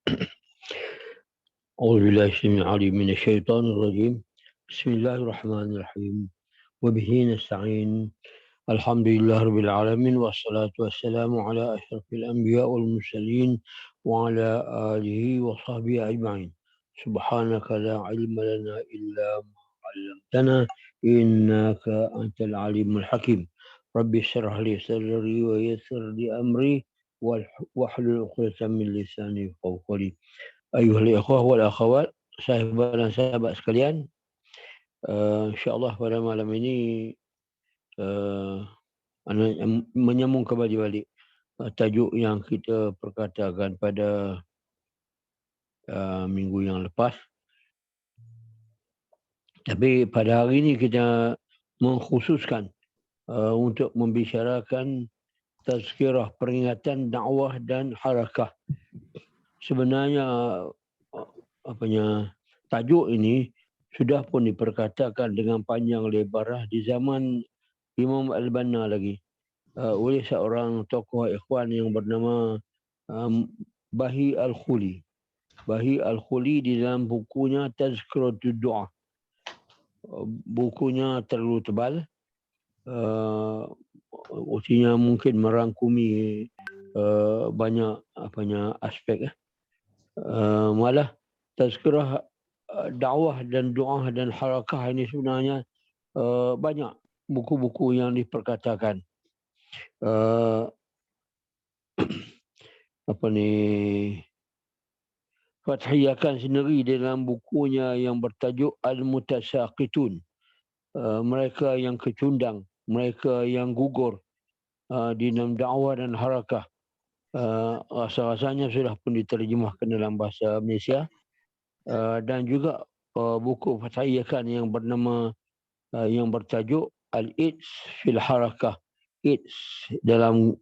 أعوذ بالله السميع العليم من الشيطان الرجيم. بسم الله الرحمن الرحيم. وبه نستعين. الحمد لله رب العالمين والصلاة والسلام على أشرف الأنبياء والمرسلين وعلى آله وصحبه أجمعين. سبحانك لا علم لنا إلا ما علمتنا إنك أنت العليم الحكيم. ربي اشرح لي صدري ويسر لي أمري واحلل عقدة من لساني يفقهوا قولي. Ayuhal ikhwah wal akhawat, sahabat dan sahabat sekalian, insyaAllah pada malam ini uh, menyambung kembali balik tajuk yang kita perkatakan pada minggu yang lepas. Tapi pada hari ini kita mengkhususkan untuk membicarakan tazkirah peringatan dakwah dan harakah. Sebenarnya tajuk ini sudah pun diperkatakan dengan panjang lebar di zaman Imam Al-Banna lagi oleh seorang tokoh ikhwan yang bernama Bahi Al-Khuli. Bahi Al-Khuli di dalam bukunya Tazkiratud Du'a. Bukunya terlalu tebal. Usinya mungkin merangkumi banyak aspek. Malah tazkirah dakwah dan doa dan harakah ini sebenarnya banyak buku-buku yang diperkatakan. Fathi Yakan sendiri dalam bukunya yang bertajuk Al-Mutasaqitun, mereka yang kecundang, mereka yang gugur di dalam dakwah dan harakah. Rasa-rasanya sudah pun diterjemahkan dalam bahasa Malaysia. Dan juga buku Fathi Yakan yang bernama yang bertajuk Al-Ids fil Harakah. Ids dalam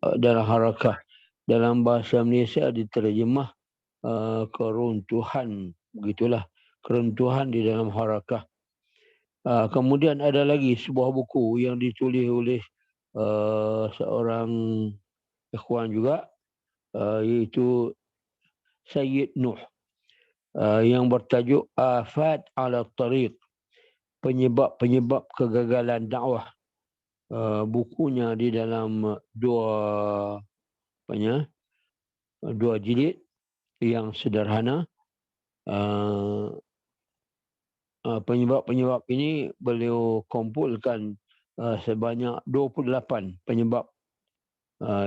harakah. Dalam bahasa Malaysia diterjemah keruntuhan, begitulah, keruntuhan di dalam harakah. Kemudian ada lagi sebuah buku yang ditulis oleh seorang ikhwan juga, iaitu Sayyid Nuh, yang bertajuk Afat ala Tariq, penyebab kegagalan dakwah. Bukunya di dalam dua jilid yang sederhana. Penyebab ini beliau kumpulkan sebanyak 28 penyebab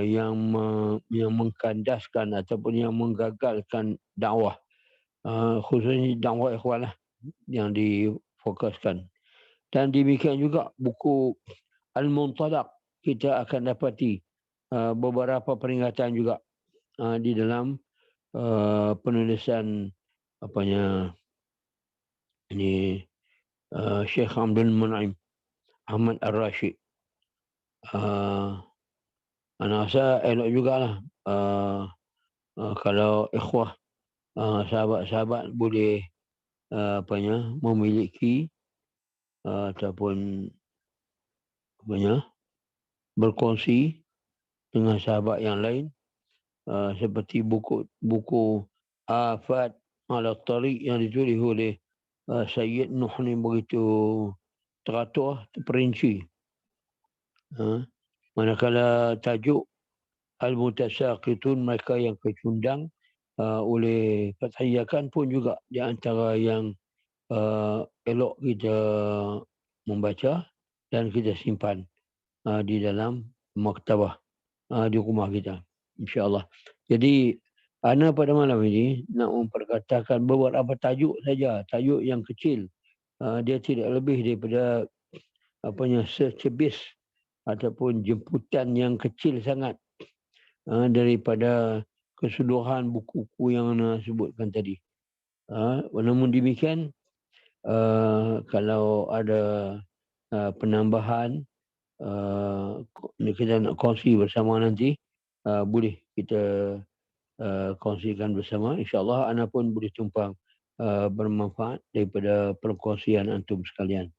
yang mengkandaskan ataupun yang menggagalkan dakwah, khususnya dakwah ikhwan lah yang difokuskan. Dan demikian juga buku Al-Muntalaq, kita akan dapati beberapa peringatan juga di dalam penulisan Syekh Abdul Mun'im Ahmad Ar-Rashid. Anak rasa elok jugalah kalau ikhwah, sahabat-sahabat boleh memiliki ataupun berkongsi dengan sahabat yang lain, seperti buku Afat ala Tariq yang ditulis oleh Sayyid Nuh ni begitu teratur, terperinci. Manakala tajuk Al-Mutasaqitun, mereka yang kecundang, oleh Fathi Yakan pun juga di antara yang elok kita membaca dan kita simpan di dalam maktabah di rumah kita, insya-Allah. Jadi ana pada malam ini nak memperkatakan beberapa tajuk saja, tajuk yang kecil. Dia tidak lebih daripada secebis ataupun jemputan yang kecil sangat daripada keseluruhan buku-buku yang ana sebutkan tadi. Namun demikian, kalau ada penambahan, kita nak kongsi bersama nanti, boleh kita kongsikan bersama. InsyaAllah ana pun boleh tumpang bermanfaat daripada perkongsian antum sekalian.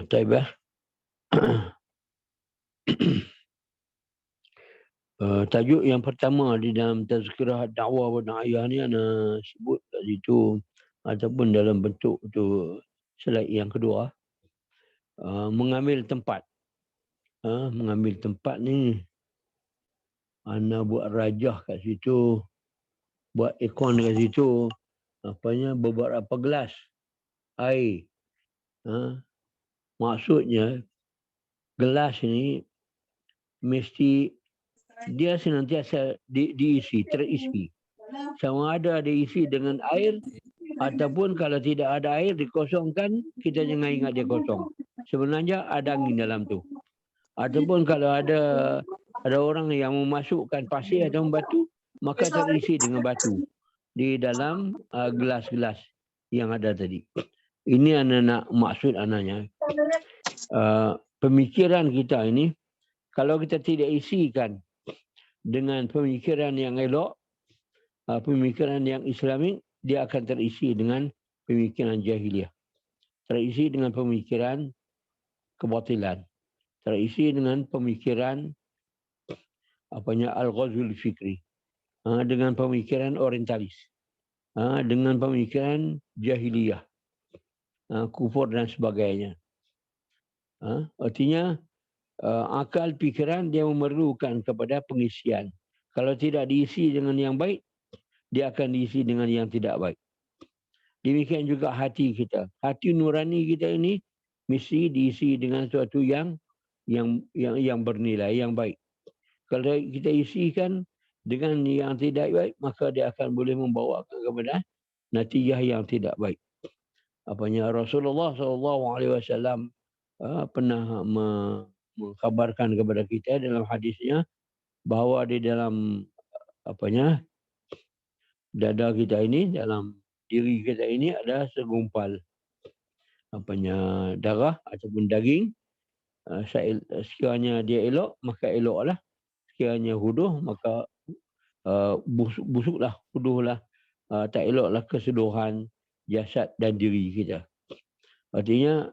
Taibah. Tajuk yang pertama di dalam tazkirah dakwah wa da'iyah ni ana sebut kat situ ataupun dalam bentuk tu slide yang kedua, mengambil tempat. Mengambil tempat ni ana buat rajah kat situ, buat ikon kat situ, beberapa gelas air. Maksudnya gelas ni mesti dia senantiasa diisi, terisi. Sama ada diisi dengan air ataupun kalau tidak ada air dikosongkan, kita jangan ingat dia kosong. Sebenarnya ada angin dalam tu. Ataupun kalau ada orang yang memasukkan pasir atau batu, maka terisi dengan batu di dalam gelas-gelas yang ada tadi. Ini anak maksud anaknya. Pemikiran kita ini, kalau kita tidak isikan dengan pemikiran yang elok, pemikiran yang Islamik, dia akan terisi dengan pemikiran jahiliah. Terisi dengan pemikiran kebatilan. Terisi dengan pemikiran al-ghazul fikri. Dengan pemikiran orientalis. Dengan pemikiran jahiliyah. Kufur dan sebagainya. Artinya akal pikiran dia memerlukan kepada pengisian. Kalau tidak diisi dengan yang baik, dia akan diisi dengan yang tidak baik. Demikian juga hati kita. Hati nurani kita ini mesti diisi dengan sesuatu yang bernilai, yang baik. Kalau kita isikan dengan yang tidak baik, maka dia akan boleh membawa kepada natijah yang tidak baik. Rasulullah SAW pernah mengkhabarkan kepada kita dalam hadisnya bahawa di dalam dada kita ini, dalam diri kita ini ada segumpal darah ataupun daging. Sekiranya dia elok, maka eloklah. Sekiranya huduh, maka busuklah, huduhlah. Tak eloklah keseluruhan jasad dan diri kita. Artinya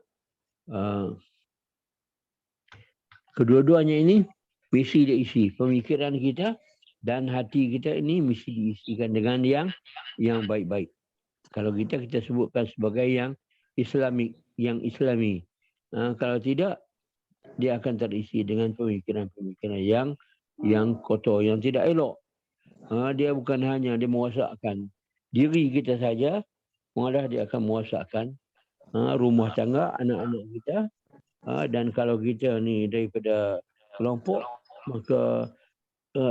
kedua-duanya ini mesti diisi. Pemikiran kita dan hati kita ini mesti diisikan dengan yang baik-baik. Kalau kita sebutkan sebagai yang Islamik, yang Islami. Kalau tidak, dia akan terisi dengan pemikiran-pemikiran yang kotor, yang tidak elok. Dia bukan hanya dia merosakkan diri kita saja, malah dia akan merosakkan rumah tangga, anak-anak kita. Dan kalau kita ni daripada kelompok, maka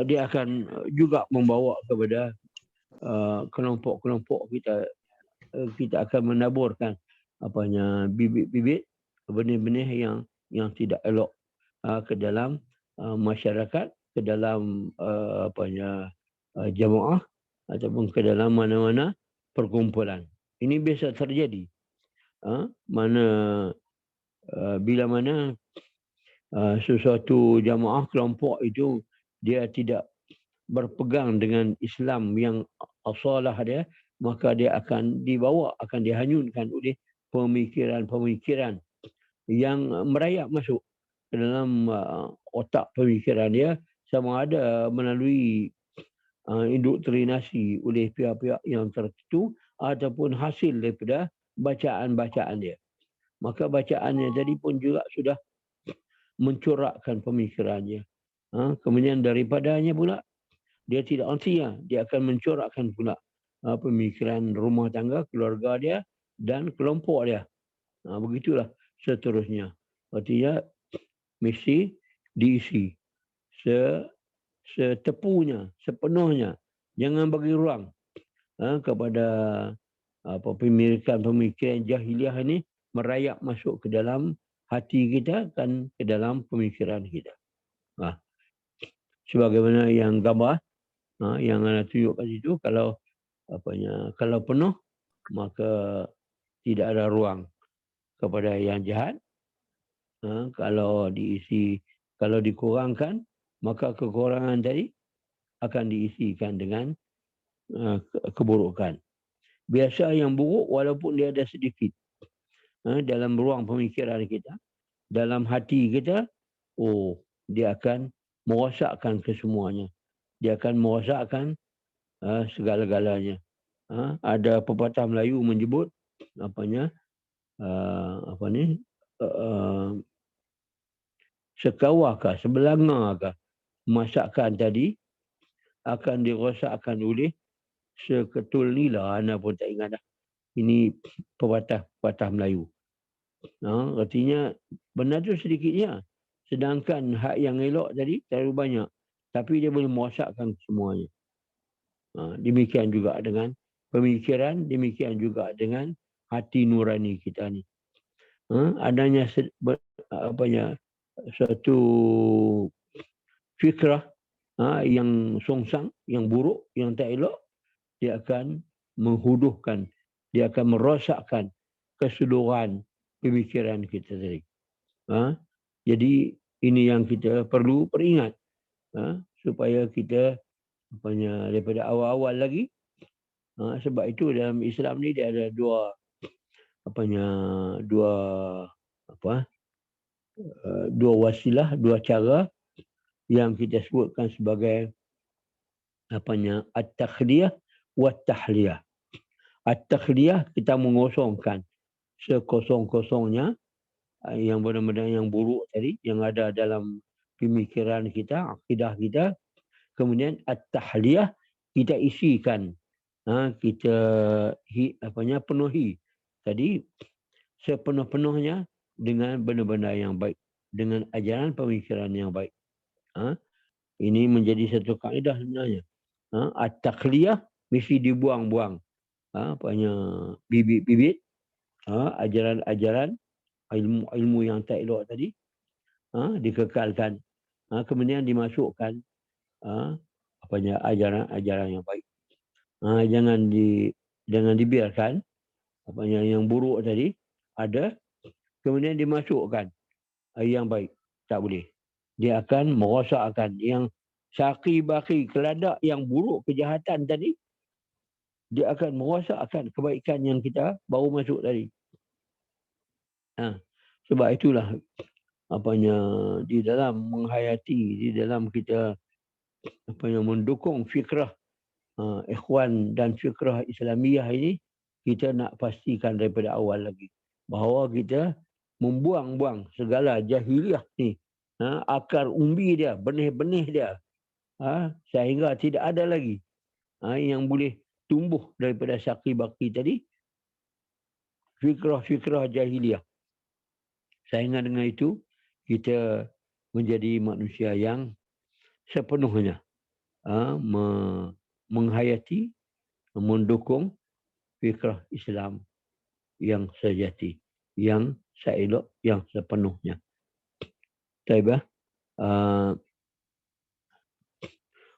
dia akan juga membawa kepada kelompok-kelompok kita. Kita akan menaburkan bibit-bibit benih-benih yang tidak elok ke dalam masyarakat, ke dalam jamaah ataupun ke dalam mana-mana perkumpulan. Ini biasa terjadi. Bila mana sesuatu jamaah kelompok itu dia tidak berpegang dengan Islam yang asalah dia, maka dia akan dihanyutkan oleh pemikiran-pemikiran yang merayap masuk ke dalam otak pemikiran dia, sama ada melalui indoktrinasi oleh pihak-pihak yang tertentu ataupun hasil daripada bacaan-bacaan dia. Maka bacaannya tadi pun juga sudah mencorakkan pemikirannya. Kemudian daripadanya pula, dia tidak antinya, dia akan mencorakkan pula pemikiran rumah tangga, keluarga dia dan kelompok dia. Begitulah seterusnya. Artinya mesti diisi setepunya, sepenuhnya. Jangan bagi ruang kepada pemikiran jahiliah ini merayap masuk ke dalam hati kita dan ke dalam pemikiran kita. Sebagaimana yang gambar yang anda tunjuk kat situ, kalau penuh, maka tidak ada ruang kepada yang jahat. Kalau diisi, kalau dikurangkan, maka kekurangan tadi akan diisikan dengan keburukan. Biasa yang buruk walaupun dia ada sedikit dalam ruang pemikiran kita, dalam hati kita, dia akan merosakkan kesemuanya. Dia akan merosakkan segala-galanya. Ada pepatah Melayu menyebut apanya apa ni sekawahkah, sebelangakah masakan tadi akan dirosakkan oleh seketul nila. Ana pun tak ingat dah. Ini pepatah Melayu. Artinya benar tu sedikitnya. Sedangkan hak yang elok tadi terlalu banyak. Tapi dia boleh merosakkan semuanya. Demikian juga dengan pemikiran, demikian juga dengan hati nurani kita ni. Adanya satu fikrah yang songsang, yang buruk, yang tak elok, dia akan menghuduhkan, dia akan merosakkan keseluruhan pemikiran kita tadi. Jadi ini yang kita perlu peringat, supaya kita daripada awal-awal lagi. Sebab itu dalam Islam ni dia ada dua wasilah, dua cara yang kita sebutkan sebagai at-takhliyah wa tahliyah. At-takhliyah, kita mengosongkan sekosong-kosongnya yang benar-benar yang buruk tadi yang ada dalam pemikiran kita, akidah kita. Kemudian at-tahliyah, kita isikan, kita penuhi tadi sepenuh-penuhnya dengan benda-benda yang baik, dengan ajaran pemikiran yang baik. Ini menjadi satu kaedah sebenarnya. At-takhliyah mesti dibuang-buang. Bibit-bibit ajaran-ajaran, ilmu yang tak elok tadi dikekalkan. Kemudian dimasukkan ajaran-ajaran yang baik. Jangan dibiarkan yang buruk tadi ada, kemudian dimasukkan yang baik. Tak boleh. Dia akan merosakkan yang syaki-baki, keladak yang buruk, kejahatan tadi, dia akan merosakkan kebaikan yang kita baru masuk tadi. Sebab itulah di dalam menghayati, di dalam kita mendukung fikrah ikhwan dan fikrah Islamiyah ini, kita nak pastikan daripada awal lagi bahawa kita membuang-buang segala jahiliah ni, akar umbi dia, benih-benih dia, sehingga tidak ada lagi yang boleh tumbuh daripada syaki baki tadi, fikrah-fikrah jahiliah. Sehingga dengan itu kita menjadi manusia yang sepenuhnya menghayati, mendukung fikrah Islam yang sejati, yang seelok, yang sepenuhnya. Taibah.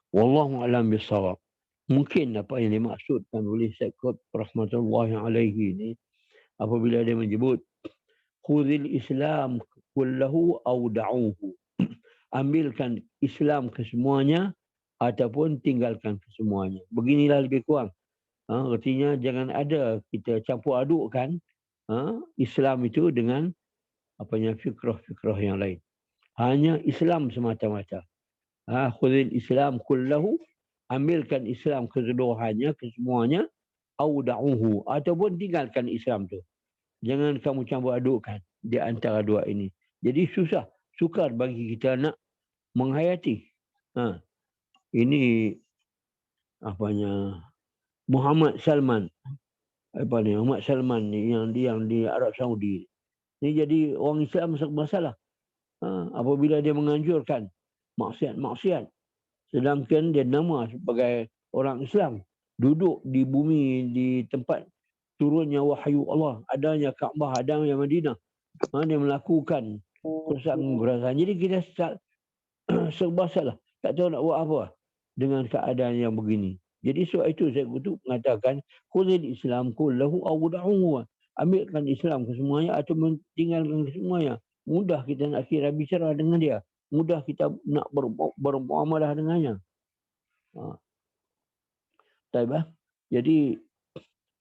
Wallahu a'lam bissawab. Mungkin apa yang dimaksudkan oleh Syekh Qutb rahmatullahi alaihi ini apabila dia menyebut khudhil Islam kullahu aw da'uhu. Ambilkan Islam kesemuanya ataupun tinggalkan kesemuanya. Beginilah lebih kurang. Artinya jangan ada kita campur adukkan Islam itu dengan fikrah-fikrah yang lain. Hanya Islam semata-mata. Khudhil Islam kullahu, ambilkan Islam keseluruhannya, kesemuanya, au da'uhu, ataupun tinggalkan Islam tu. Jangan kamu campur adukkan di antara dua ini. Jadi sukar bagi kita nak menghayati. Ini Muhammad Salman. Muhammad Salman ni yang di Arab Saudi. Ini jadi orang Islam masalah. Apabila dia menganjurkan maksiat-maksiat, sedangkan dia nama sebagai orang Islam, duduk di bumi, di tempat turunnya wahyu Allah, adanya Kaabah, adanya Madinah, dia melakukan kerusakan. Jadi kita serba salah, tak tahu nak buat apa dengan keadaan yang begini. Jadi sebab itu saya mengatakan khudhil Islam kullahu aw da'uhu, ambilkan Islam kesemuanya atau tinggalkan kesemuanya. Mudah kita nak kira bicara dengan dia, mudah kita nak bermuamalah dengannya. Taibah. Jadi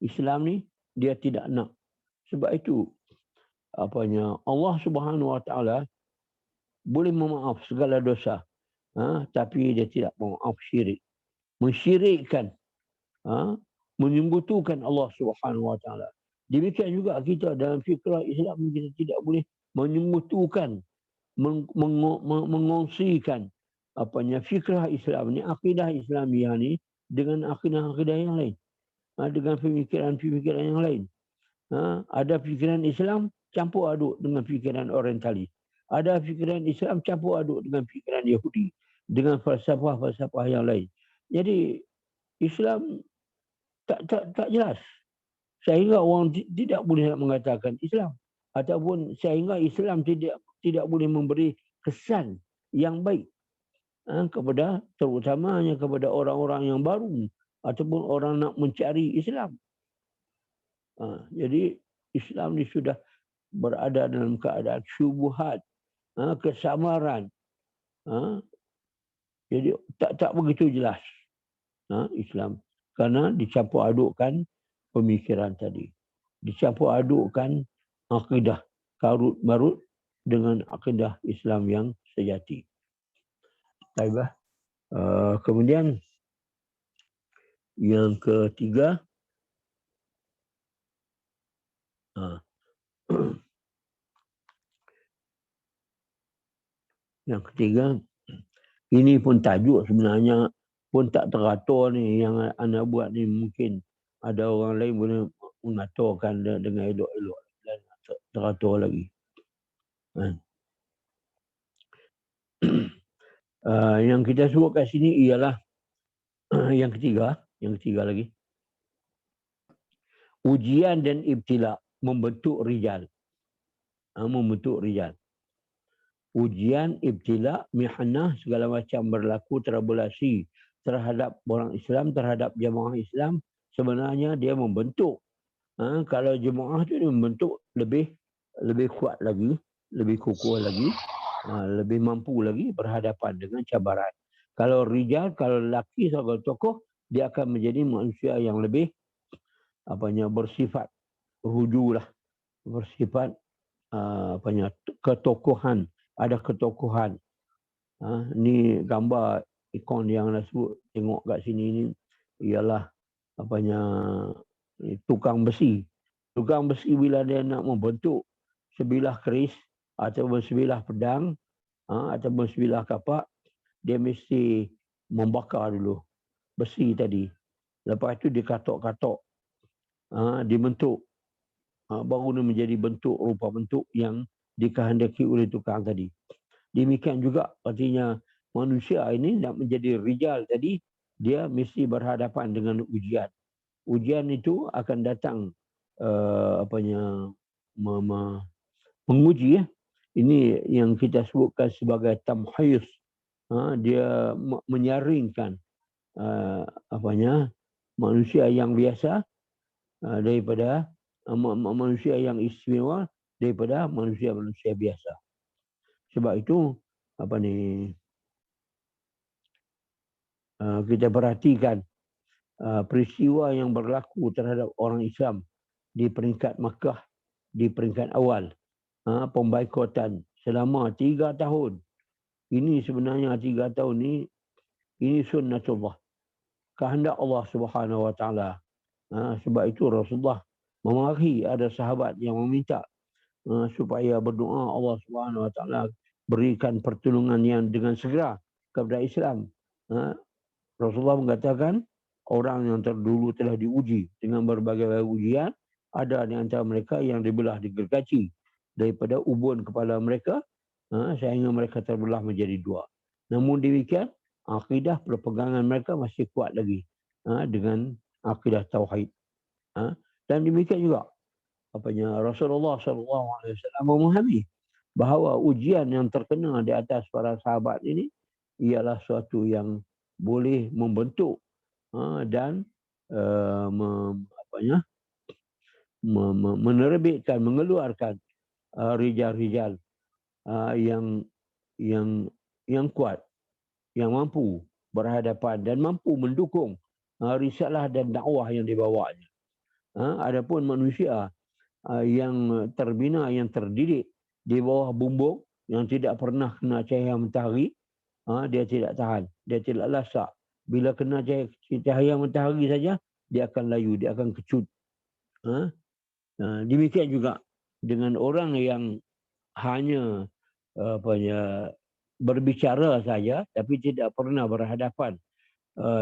Islam ni dia tidak nak. Sebab itu Allah Subhanahu Wa Taala boleh memaaf segala dosa. tapi dia tidak maaf syirik. Mensyirikkan, menyembutukan Allah Subhanahu Wa Taala. Demikian juga kita dalam fikrah Islam, kita tidak boleh menyembutukan, mengongsikan fikrah Islam ni, akidah Islamiah ni dengan akidah-akidah yang lain, dengan pemikiran-pemikiran yang lain. Ada fikiran Islam campur aduk dengan fikiran Orientalis. Ada fikiran Islam campur aduk dengan fikiran Yahudi, dengan falsafah-falsafah yang lain. Jadi Islam tak jelas. Sehingga orang tidak boleh nak mengatakan Islam, ataupun sehingga Islam tidak boleh memberi kesan yang baik kepada, terutamanya kepada orang-orang yang baru ataupun orang nak mencari Islam. Jadi Islam ni sudah berada dalam keadaan syubhat, kesamaran. Jadi tak begitu jelas Islam, kerana dicampur adukkan pemikiran tadi, dicampur adukkan akidah karut marut dengan akidah Islam yang sejati. Baiklah. Kemudian yang ketiga, yang ketiga, ini pun tajuk sebenarnya pun tak teratur ni, yang anda buat ni mungkin ada orang lain boleh mengaturkan dengan elok-elok dan teratur lagi. Yang kita sebut kat sini ialah yang ketiga lagi, ujian dan ibtila membentuk rijal. Ujian, ibtila, mihnah, segala macam berlaku tribulasi terhadap orang Islam, terhadap jemaah Islam, sebenarnya dia membentuk. Kalau jemaah tu dia membentuk lebih kuat lagi, lebih kukuh lagi, lebih mampu lagi berhadapan dengan cabaran. Kalau rijal, kalau lelaki sebagai tokoh, dia akan menjadi manusia yang lebih bersifat rujulah, bersifat ketokohan, ada ketokohan. Ni gambar ikon yang anda sebut, tengok kat sini ni ialah tukang besi. Tukang besi bila dia nak membentuk sebilah keris ataupun sebilah pedang ataupun sebilah kapak, dia mesti membakar dulu besi tadi. Lepas tu dikatok-katok, dibentuk, baru dia menjadi bentuk, rupa bentuk yang dikehendaki oleh tukang tadi. Demikian juga artinya manusia ini nak menjadi rijal tadi, dia mesti berhadapan dengan ujian. Ujian itu akan datang menguji. Ini yang kita sebutkan sebagai tamhis. Dia menyaringkan manusia yang biasa daripada manusia yang istimewa daripada manusia-manusia biasa. Sebab itu kita perhatikan peristiwa yang berlaku terhadap orang Islam di peringkat Makkah, di peringkat awal, pembaikotan selama 3 tahun. Ini sebenarnya 3 tahun ini sunnatullah, kehendak Allah Subhanahu Wa Taala. Sebab itu Rasulullah memarahi ada sahabat yang meminta supaya berdoa Allah Subhanahu Wa Taala berikan pertolongan yang dengan segera kepada Islam. Rasulullah mengatakan orang yang terdahulu telah diuji dengan berbagai ujian. Ada di antara mereka yang dibelah, digergaji daripada ubun kepala mereka sehingga mereka terbelah menjadi 2. Namun demikian, akidah perpegangan mereka masih kuat lagi dengan akidah tauhid. Dan demikian juga Rasulullah SAW memahami bahawa ujian yang terkena di atas para sahabat ini ialah suatu yang boleh membentuk dan menerbitkan, mengeluarkan rijal-rijal yang kuat, yang mampu berhadapan dan mampu mendukung risalah dan dakwah yang dibawanya. Adapun manusia yang terbina, yang terdidik di bawah bumbung, yang tidak pernah kena cahaya matahari, Dia tidak tahan, dia tidak lasak. Bila kena cahaya matahari saja, dia akan layu, dia akan kecut. Demikian juga dengan orang yang hanya berbicara saja tapi tidak pernah berhadapan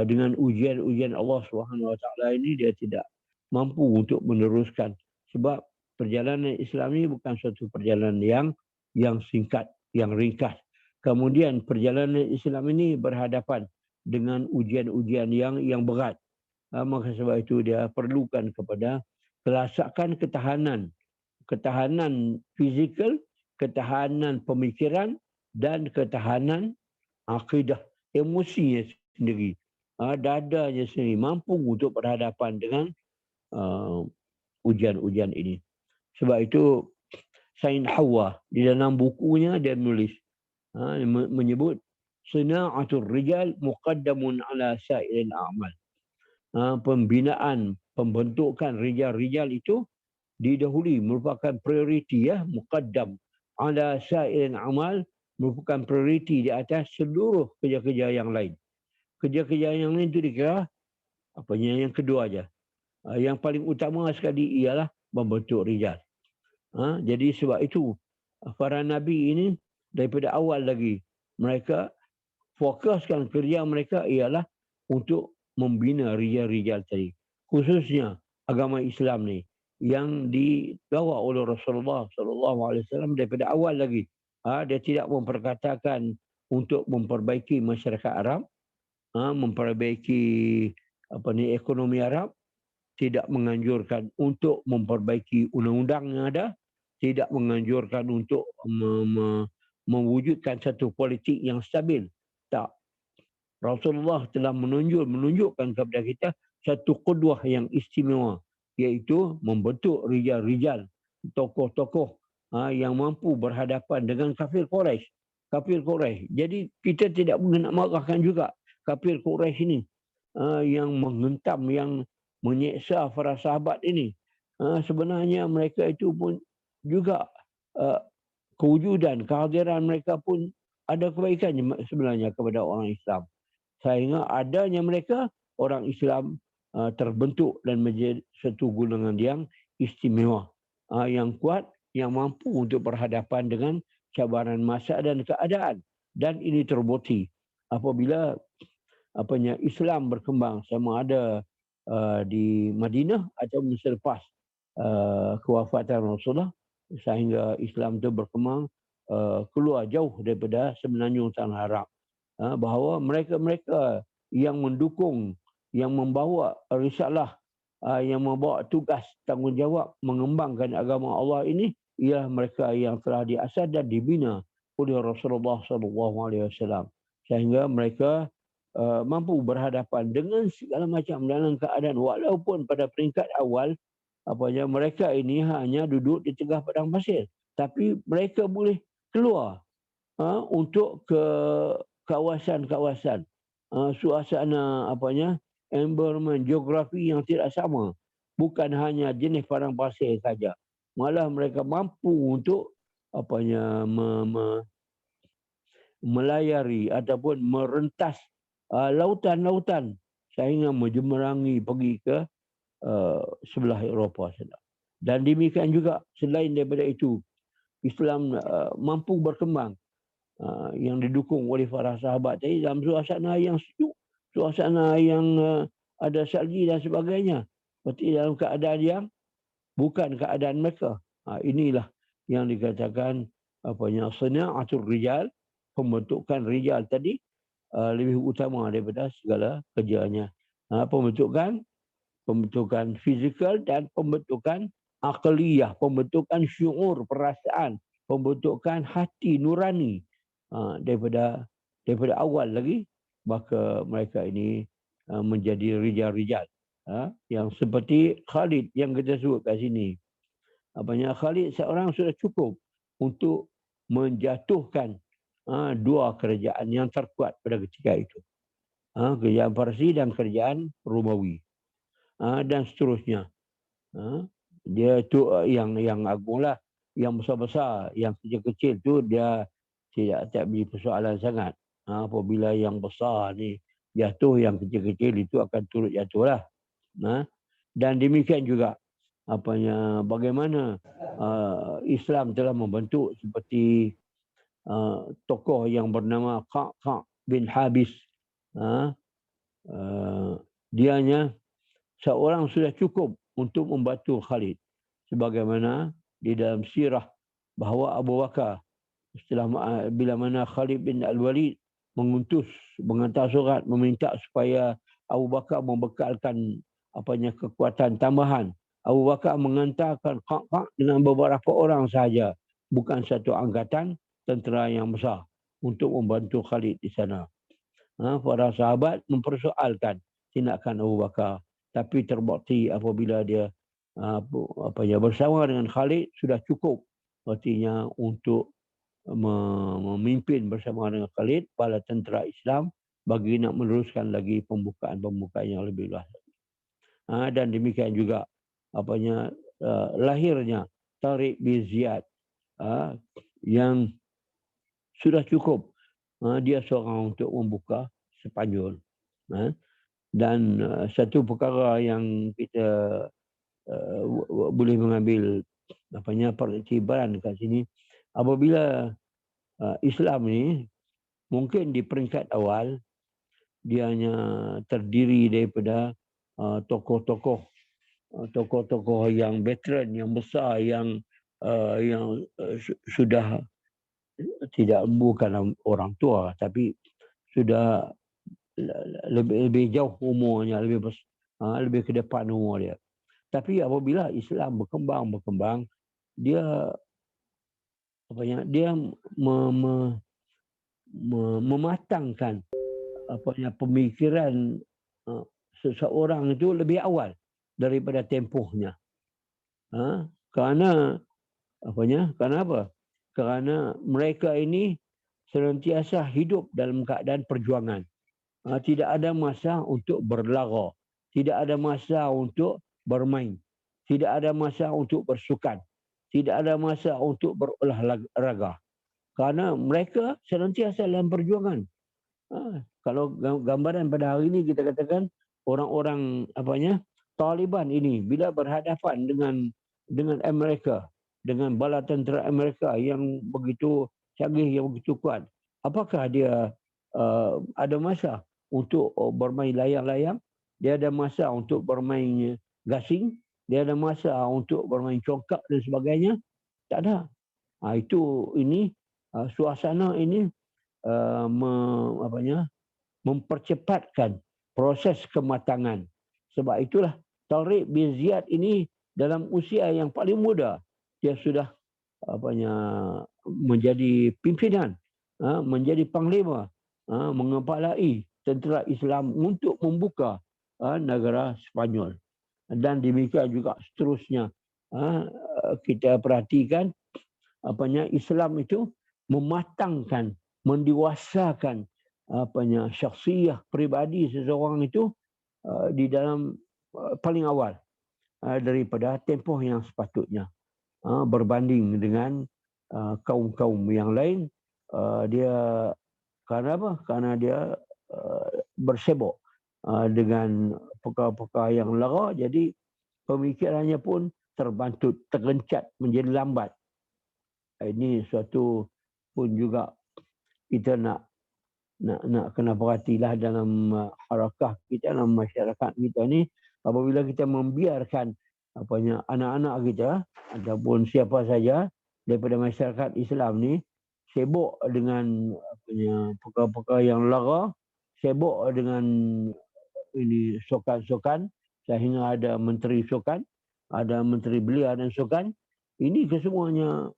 dengan ujian-ujian Allah Subhanahu Wa Taala ini, dia tidak mampu untuk meneruskan. Sebab perjalanan Islam ini bukan suatu perjalanan yang singkat, yang ringkas. Kemudian perjalanan Islam ini berhadapan dengan ujian-ujian yang berat. Maka sebab itu dia perlukan kepada kelasakan ketahanan fizikal, ketahanan pemikiran dan ketahanan akidah, emosinya sendiri, dadanya sendiri mampu untuk berhadapan dengan ujian-ujian ini. Sebab itu Sayyid Hawa di dalam bukunya dia menulis, menyebut Sina'atul Rijal muqaddamun ala sa'iril a'mal. Pembentukan rijal-rijal itu didahului, merupakan prioriti, muqaddam ala sa'iril amal, merupakan prioriti di atas seluruh kerja-kerja yang lain. Kerja-kerja yang lain itu dikira yang kedua aja. Yang paling utama sekali ialah membentuk rijal. Jadi sebab itu para nabi ini daripada awal lagi mereka fokuskan kerja mereka ialah untuk membina rijal-rijal tadi. Khususnya agama Islam ni yang dibawa oleh Rasulullah SAW daripada awal lagi. Dia tidak memperkatakan untuk memperbaiki masyarakat Arab, memperbaiki ekonomi Arab, tidak menganjurkan untuk memperbaiki undang-undang yang ada, tidak menganjurkan untuk mewujudkan satu politik yang stabil. Tak. Rasulullah telah menunjukkan kepada kita satu qudwah yang istimewa, iaitu membentuk rijal-rijal, tokoh-tokoh yang mampu berhadapan dengan kafir Quraisy. Jadi kita tidak boleh nak marahkan juga kafir Quraisy ini yang menghentam, yang menyeksa para sahabat ini. Sebenarnya mereka itu pun juga kewujudan, kehadiran mereka pun ada kebaikannya sebenarnya kepada orang Islam. Sehingga adanya mereka, orang Islam terbentuk dan menjadi satu golongan yang istimewa, yang kuat, yang mampu untuk berhadapan dengan cabaran masa dan keadaan. Dan ini terbukti apabila Islam berkembang, sama ada di Madinah atau selepas kewafatan Rasulullah, sehingga Islam itu berkembang keluar jauh daripada semenanjung tanah Arab. Bahawa mereka-mereka yang mendukung, yang membawa risalah, yang membawa tugas tanggungjawab mengembangkan agama Allah ini ialah mereka yang telah diasas dan dibina oleh Rasulullah SAW, sehingga mereka mampu berhadapan dengan segala macam dalam keadaan, walaupun pada peringkat awal mereka ini hanya duduk di tengah padang pasir, tapi mereka boleh keluar untuk ke kawasan-kawasan, suasana environment, geografi yang tidak sama. Bukan hanya jenis padang pasir saja, malah mereka mampu untuk melayari ataupun merentas lautan-lautan sehingga menjemerangi pergi ke sebelah Eropah sana. Dan demikian juga selain daripada itu, Islam mampu berkembang yang didukung oleh para sahabat tadi dalam suasana yang sejuk, suasana yang ada salji dan sebagainya, seperti dalam keadaan yang bukan keadaan mereka. Inilah yang dikatakan sina'atul rijal, pembentukan rijal tadi lebih utama daripada segala kerjanya. Pembentukan fizikal dan pembentukan akliyah, pembentukan syuur, perasaan, pembentukan hati nurani. Daripada awal lagi, maka mereka ini menjadi rijal-rijal yang seperti Khalid yang kita sebut kat sini. Khalid seorang sudah cukup untuk menjatuhkan dua kerajaan yang terkuat pada ketika itu, kerajaan Parsi dan kerajaan Romawi, dan seterusnya. Dia tu yang agung lah, yang besar-besar, yang kecil-kecil tu dia tidak menjadi persoalan sangat. Apabila yang besar ni jatuh, yang kecil-kecil itu akan turut jatuhlah. Dan demikian juga bagaimana Islam telah membentuk seperti tokoh yang bernama Ka'ab bin Habis. Dianya seorang sudah cukup untuk membantu Khalid. Sebagaimana di dalam sirah bahawa Abu Bakar bila mana Khalid bin Al-Walid menghantar surat meminta supaya Abu Bakar membekalkan kekuatan tambahan. Abu Bakar mengantarkan Ka'ab dengan beberapa orang sahaja, bukan satu angkatan tentera yang besar untuk membantu Khalid di sana. Para sahabat mempersoalkan tindakan Abu Bakar, tapi terbukti apabila dia bersama dengan Khalid sudah cukup, artinya untuk memimpin bersama dengan Khalid bala tentera Islam bagi nak meneruskan lagi pembukaan yang lebih luas. Dan demikian juga lahirnya Tariq bin Ziyad yang sudah cukup. Dia seorang untuk membuka Sepanyol. Dan satu perkara yang kita boleh mengambil periktibaran kat sini, apabila Islam ni mungkin di peringkat awal dia hanya terdiri daripada tokoh-tokoh yang veteran, yang besar, yang sudah bukan orang tua tapi sudah lebih jauh umurnya, lebih ke depan umur dia. Tapi apabila Islam berkembang, dia mematangkan pemikiran seseorang itu lebih awal daripada tempohnya. Kerana apa? Kerana mereka ini senantiasa hidup dalam keadaan perjuangan. Tidak ada masa untuk berlara, tidak ada masa untuk bermain, tidak ada masa untuk bersukan, tidak ada masa untuk berolahraga. Kerana mereka senantiasa dalam perjuangan. Kalau gambaran pada hari ini kita katakan orang-orang Taliban ini bila berhadapan dengan Amerika, dengan bala tentera Amerika yang begitu canggih, yang begitu kuat, apakah dia ada masa untuk bermain layang-layang? Dia ada masa untuk bermain gasing? Dia ada masa untuk bermain congkak dan sebagainya? Tak ada. Suasana ini mempercepatkan proses kematangan. Sebab itulah Tariq bin Ziyad ini dalam usia yang paling muda dia sudah menjadi pimpinan, menjadi panglima, mengepalai tentera Islam untuk membuka negara Sepanyol. Dan demikian juga seterusnya. Kita perhatikan Islam itu mematangkan, mendewasakan syakhsiyah peribadi seseorang itu di dalam paling awal daripada tempoh yang sepatutnya. Berbanding dengan kaum-kaum yang lain, dia kerana apa? Kerana dia bersibuk dengan perkara-perkara yang lara, jadi pemikirannya pun terbantut, tergencat, menjadi lambat. Ini suatu pun juga kita nak kena perhatilah dalam harakah kita, dalam masyarakat kita ni. Apabila kita membiarkan anak-anak kita ataupun siapa saja daripada masyarakat Islam ni sibuk dengan perkara-perkara yang lara, sibuk dengan ini sukan-sukan, sehingga ada menteri sukan, ada menteri belia dan sukan, ini kesemuanya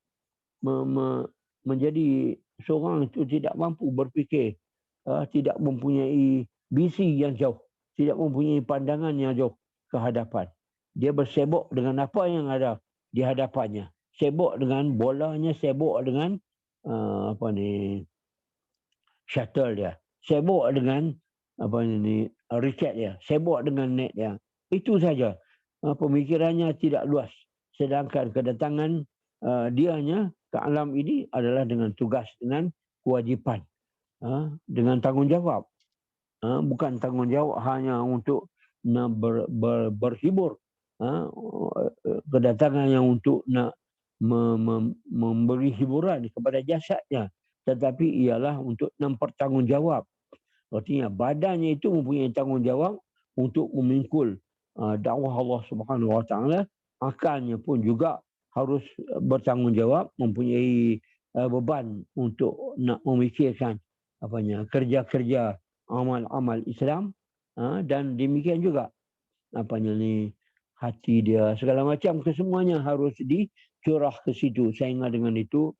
menjadi seorang itu tidak mampu berfikir, tidak mempunyai visi yang jauh, tidak mempunyai pandangan yang jauh ke hadapan. Dia bersibuk dengan apa yang ada di hadapannya, sibuk dengan bolanya, sibuk dengan shuttle dia, sibuk dengan raket dia, sibuk dengan net dia. Itu saja. Pemikirannya tidak luas. Sedangkan kedatangan dianya ke alam ini adalah dengan tugas, dengan kewajipan. dengan tanggungjawab. Bukan tanggungjawab hanya untuk nak berhibur. Kedatangan yang untuk nak memberi hiburan kepada jasadnya, tetapi ialah untuk mempertanggungjawab. Artinya badannya itu mempunyai tanggungjawab untuk memikul dakwah Allah Subhanahu Wa Taala. Akalnya pun juga harus bertanggungjawab, mempunyai beban untuk nak memikirkan kerja-kerja amal-amal Islam, dan demikian juga hati dia, segala macam kesemuanya harus dicurah ke situ. Sehingga dengan itu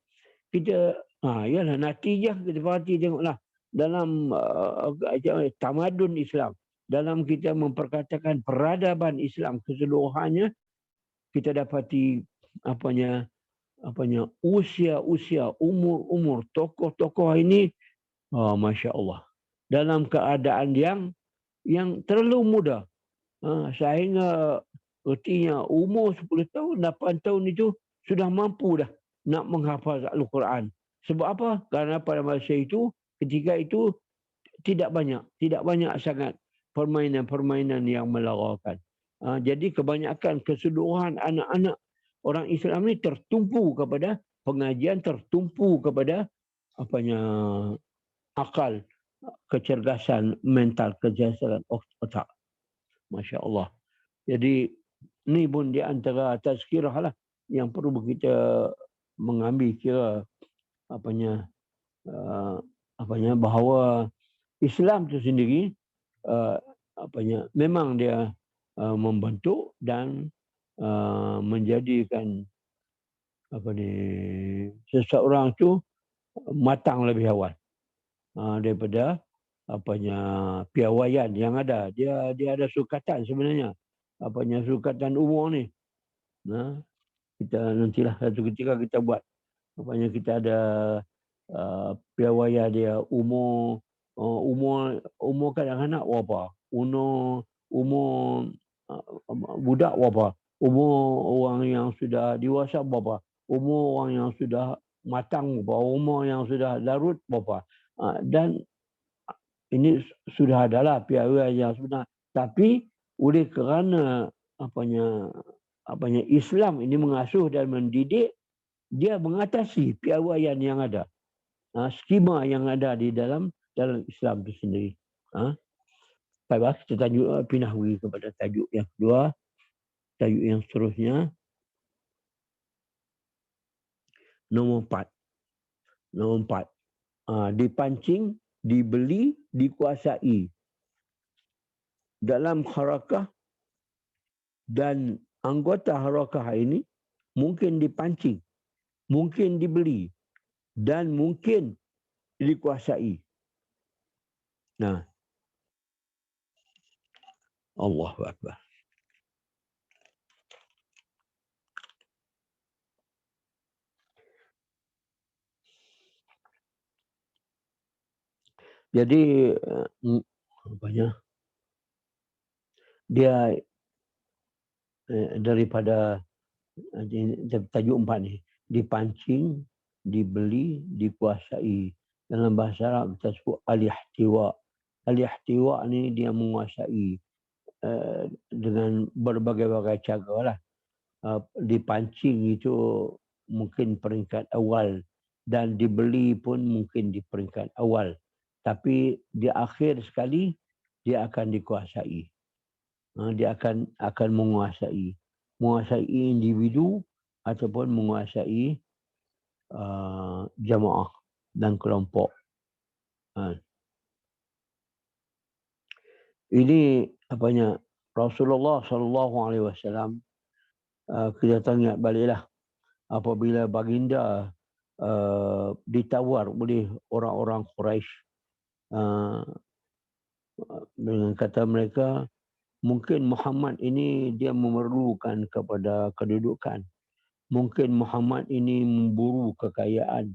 kita ialah natijah kita perhati tengoklah dalam tamadun Islam, dalam kita memperkatakan peradaban Islam keseluruhannya, kita dapati usia umur tokoh-tokoh ini, Masya Allah, dalam keadaan yang terlalu muda, sehingga artinya umur 10 tahun 8 tahun itu sudah mampu dah nak menghafaz Al-Quran. Sebab apa? Kerana pada masa itu, ketika itu tidak banyak sangat permainan-permainan yang melarakan. Jadi kebanyakan keseluruhan anak-anak orang Islam ni tertumpu kepada pengajian, tertumpu kepada akal, kecergasan mental, kecergasan otak. Masya Allah. Jadi ni pun di antara tazkirah lah yang perlu kita mengambil kira bahawa Islam itu sendiri memang dia membentuk dan menjadikan seseorang tu matang lebih awal daripada piawaian yang ada. Dia ada sukatan sebenarnya. Sukatan umur ni. Kita nantilah satu ketika kita buat kita ada piawaian dia umur kanak-kanak berapa, umur budak berapa, umur orang yang sudah dewasa berapa, umur orang yang sudah matang berapa, umur yang sudah larut berapa. Dan ini sudah adalah piawaian yang sebenar. Tapi oleh kerana Islam ini mengasuh dan mendidik, dia mengatasi piawaian yang ada, skema yang ada di dalam Islam itu sendiri. Baiklah, kita pindah kepada tajuk yang kedua, tajuk yang seterusnya, nombor 4. Dipancing, dibeli, dikuasai. Dalam harakah dan anggota harakah ini mungkin dipancing, mungkin dibeli, dan mungkin dikuasai. Allahu Akbar. Jadi dia daripada tajuk 4 ni, dipancing, dibeli, dikuasai. Dalam bahasa Arab kita sebut al-ihtiwa. Al-ihtiwa ni dia menguasai dengan berbagai-bagai cara lah. Dipancing itu mungkin peringkat awal, dan dibeli pun mungkin di peringkat awal. Tapi di akhir sekali dia akan dikuasai. Dia akan menguasai individu ataupun menguasai jamaah dan kelompok. Ini Rasulullah SAW, kita teringat baliklah apabila baginda ditawar oleh orang-orang Quraisy, dengan kata mereka, mungkin Muhammad ini dia memerlukan kepada kedudukan, mungkin Muhammad ini memburu kekayaan,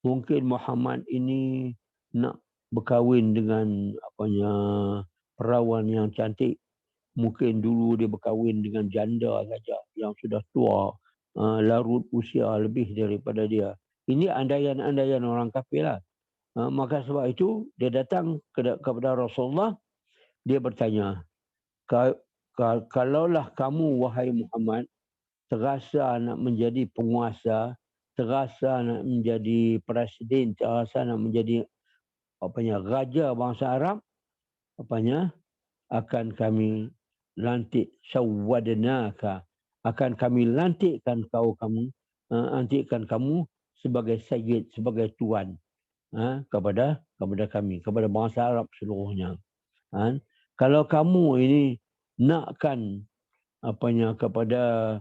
mungkin Muhammad ini nak berkahwin dengan perawan yang cantik, mungkin dulu dia berkahwin dengan janda saja yang sudah tua, larut usia lebih daripada dia. Ini andaian-andaian orang kafir lah. Maka sebab itu dia datang kepada Rasulullah, dia bertanya, kalaulah kamu wahai Muhammad terasa nak menjadi penguasa, terasa nak menjadi presiden, terasa nak menjadi raja bangsa Arab, akan kami lantik sawwadnaka, akan kami lantikkan kamu sebagai sayyid, sebagai tuan kepada kami, kepada bangsa Arab seluruhnya. Kalau kamu ini nakkan kepada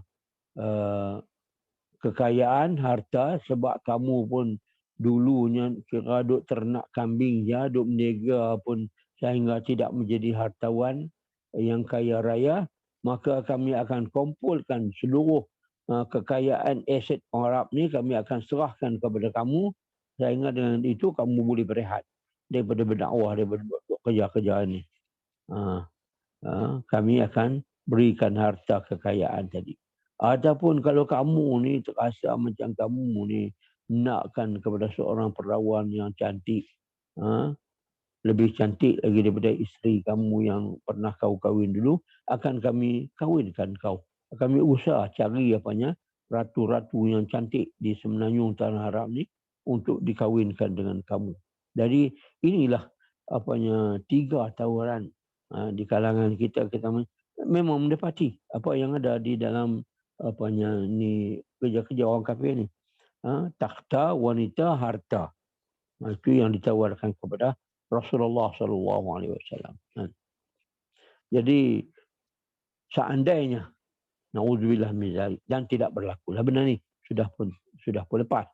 kekayaan harta, sebab kamu pun dulunya kira duk ternak kambing ya, duk meniaga pun sehingga tidak menjadi hartawan yang kaya raya, maka kami akan kumpulkan seluruh kekayaan aset Arab ni, kami akan serahkan kepada kamu, sehingga dengan itu kamu boleh berehat daripada berdakwah, daripada kerja-kerja ni. Kami akan berikan harta kekayaan tadi. Ataupun kalau kamu ni terasa macam kamu ni nakkan kepada seorang perawan yang cantik, lebih cantik lagi daripada isteri kamu yang pernah kau kahwin dulu, akan kami kahwinkan kau. Kami usaha cari ratu-ratu yang cantik di semenanjung tanah Arab ni untuk dikahwinkan dengan kamu. Jadi inilah 3 tawaran di kalangan kita memang mendapati apa yang ada di dalam ni kerja-kerja orang kafir ni. Takhta, wanita, harta. Itu yang ditawarkan kepada Rasulullah SAW. Jadi seandainya naudzubillah min zalik, dan tidak berlaku lah benda ni, sudah pun lepas.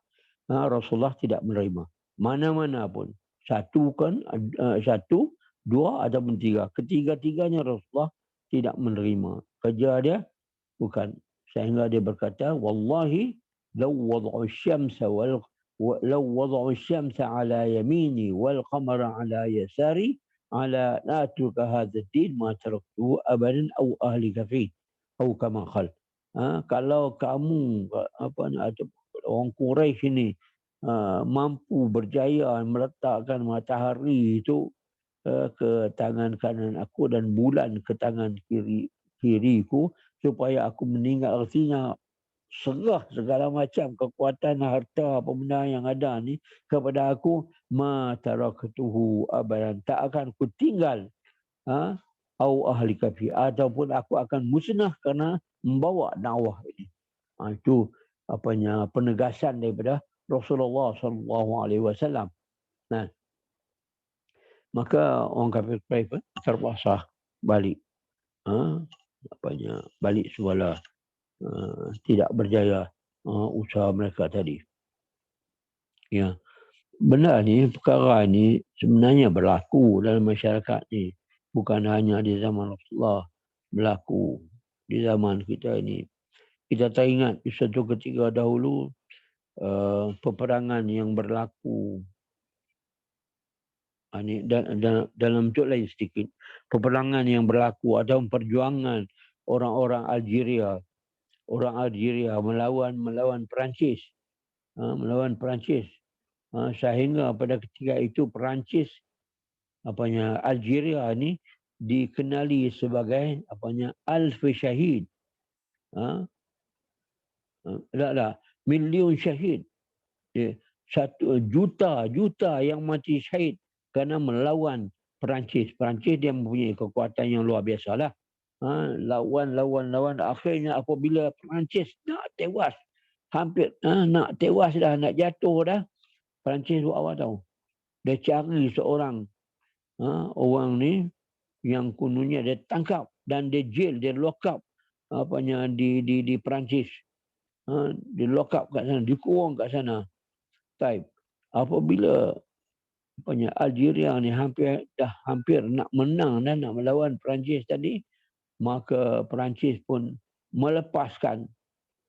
Rasulullah tidak menerima mana-mana pun, satu, dua ataupun tiga. Ketiga-tiganya Rasulullah tidak menerima. Kerja dia bukan. Sehingga dia berkata, wallahi law wad'u syamsa ala yamini wal qamara ala yasari ala natuka hadha din ma taraktu abadan aw ahlika fi aw kama qal. Kalau kamu orang Quraisy ni mampu berjaya meletakkan matahari itu ke tangan kanan aku dan bulan ke tangan kiriku supaya aku meninggal, artinya serah segala macam kekuatan harta apa benda yang ada ni kepada aku, ma taraktuhu abadan, tak akan ku tinggal au ahli kafi, ataupun aku akan musnah kerana membawa dakwah ini. Itu penegasan daripada Rasulullah SAW. Nah, maka orang kafir Quraisy terpaksa balik. Balik semula, tidak berjaya usaha mereka tadi. Ya, benda ni, perkara ni sebenarnya berlaku dalam masyarakat ni, bukan hanya di zaman Rasulullah, berlaku di zaman kita ini. Kita teringat satu ketika dahulu peperangan yang berlaku dalam bentuk lain sedikit. Peperangan yang berlaku atau perjuangan orang-orang Algeria melawan Perancis. Sehingga pada ketika itu Perancis Algeria ni dikenali sebagai Alf Syahid. Milion syahid. 1 juta yang mati syahid kerana melawan Perancis. Perancis dia mempunyai kekuatan yang luar biasa lah. Lawan. Akhirnya apabila Perancis nak tewas, hampir nak tewas dah, nak jatuh dah, Perancis buat apa tahu? Dia cari seorang orang ni yang kononnya dia tangkap dan dia jail, dia lock up di Perancis. Dia lock up kat sana, dikurung kat sana. Apabila Algeria ni hampir nak menang dan nak melawan Perancis tadi, maka Perancis pun melepaskan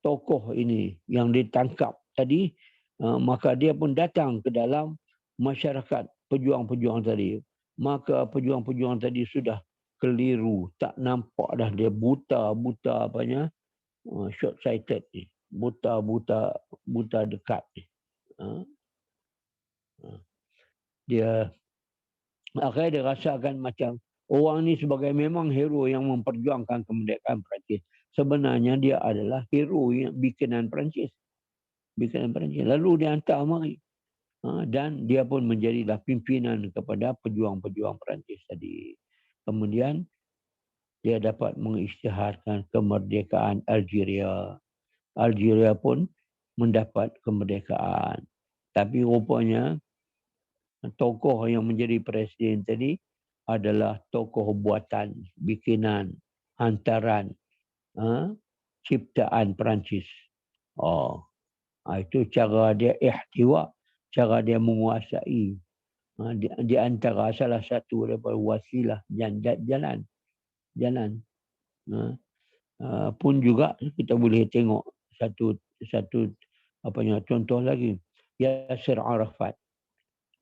tokoh ini yang ditangkap tadi. Maka dia pun datang ke dalam masyarakat pejuang-pejuang tadi. Maka pejuang-pejuang tadi sudah keliru, tak nampak dah, dia buta short sighted ni, buta dekat ni. Dia akhirnya dia rasakan macam orang ni sebagai memang hero yang memperjuangkan kemerdekaan Perancis. Sebenarnya dia adalah hero yang bikinan Perancis. Lalu dia hantar mari. Dan dia pun menjadilah pimpinan kepada pejuang-pejuang Perancis tadi. Kemudian dia dapat mengisytiharkan kemerdekaan Algeria. Algeria pun mendapat kemerdekaan. Tapi rupanya tokoh yang menjadi presiden tadi adalah tokoh buatan, bikinan, hantaran, ciptaan Perancis. Itu cara dia ihtiwa, cara dia menguasai. Di antara salah satu daripada wasilah jalan. Pun juga kita boleh tengok satu contoh lagi. Yasser Arafat.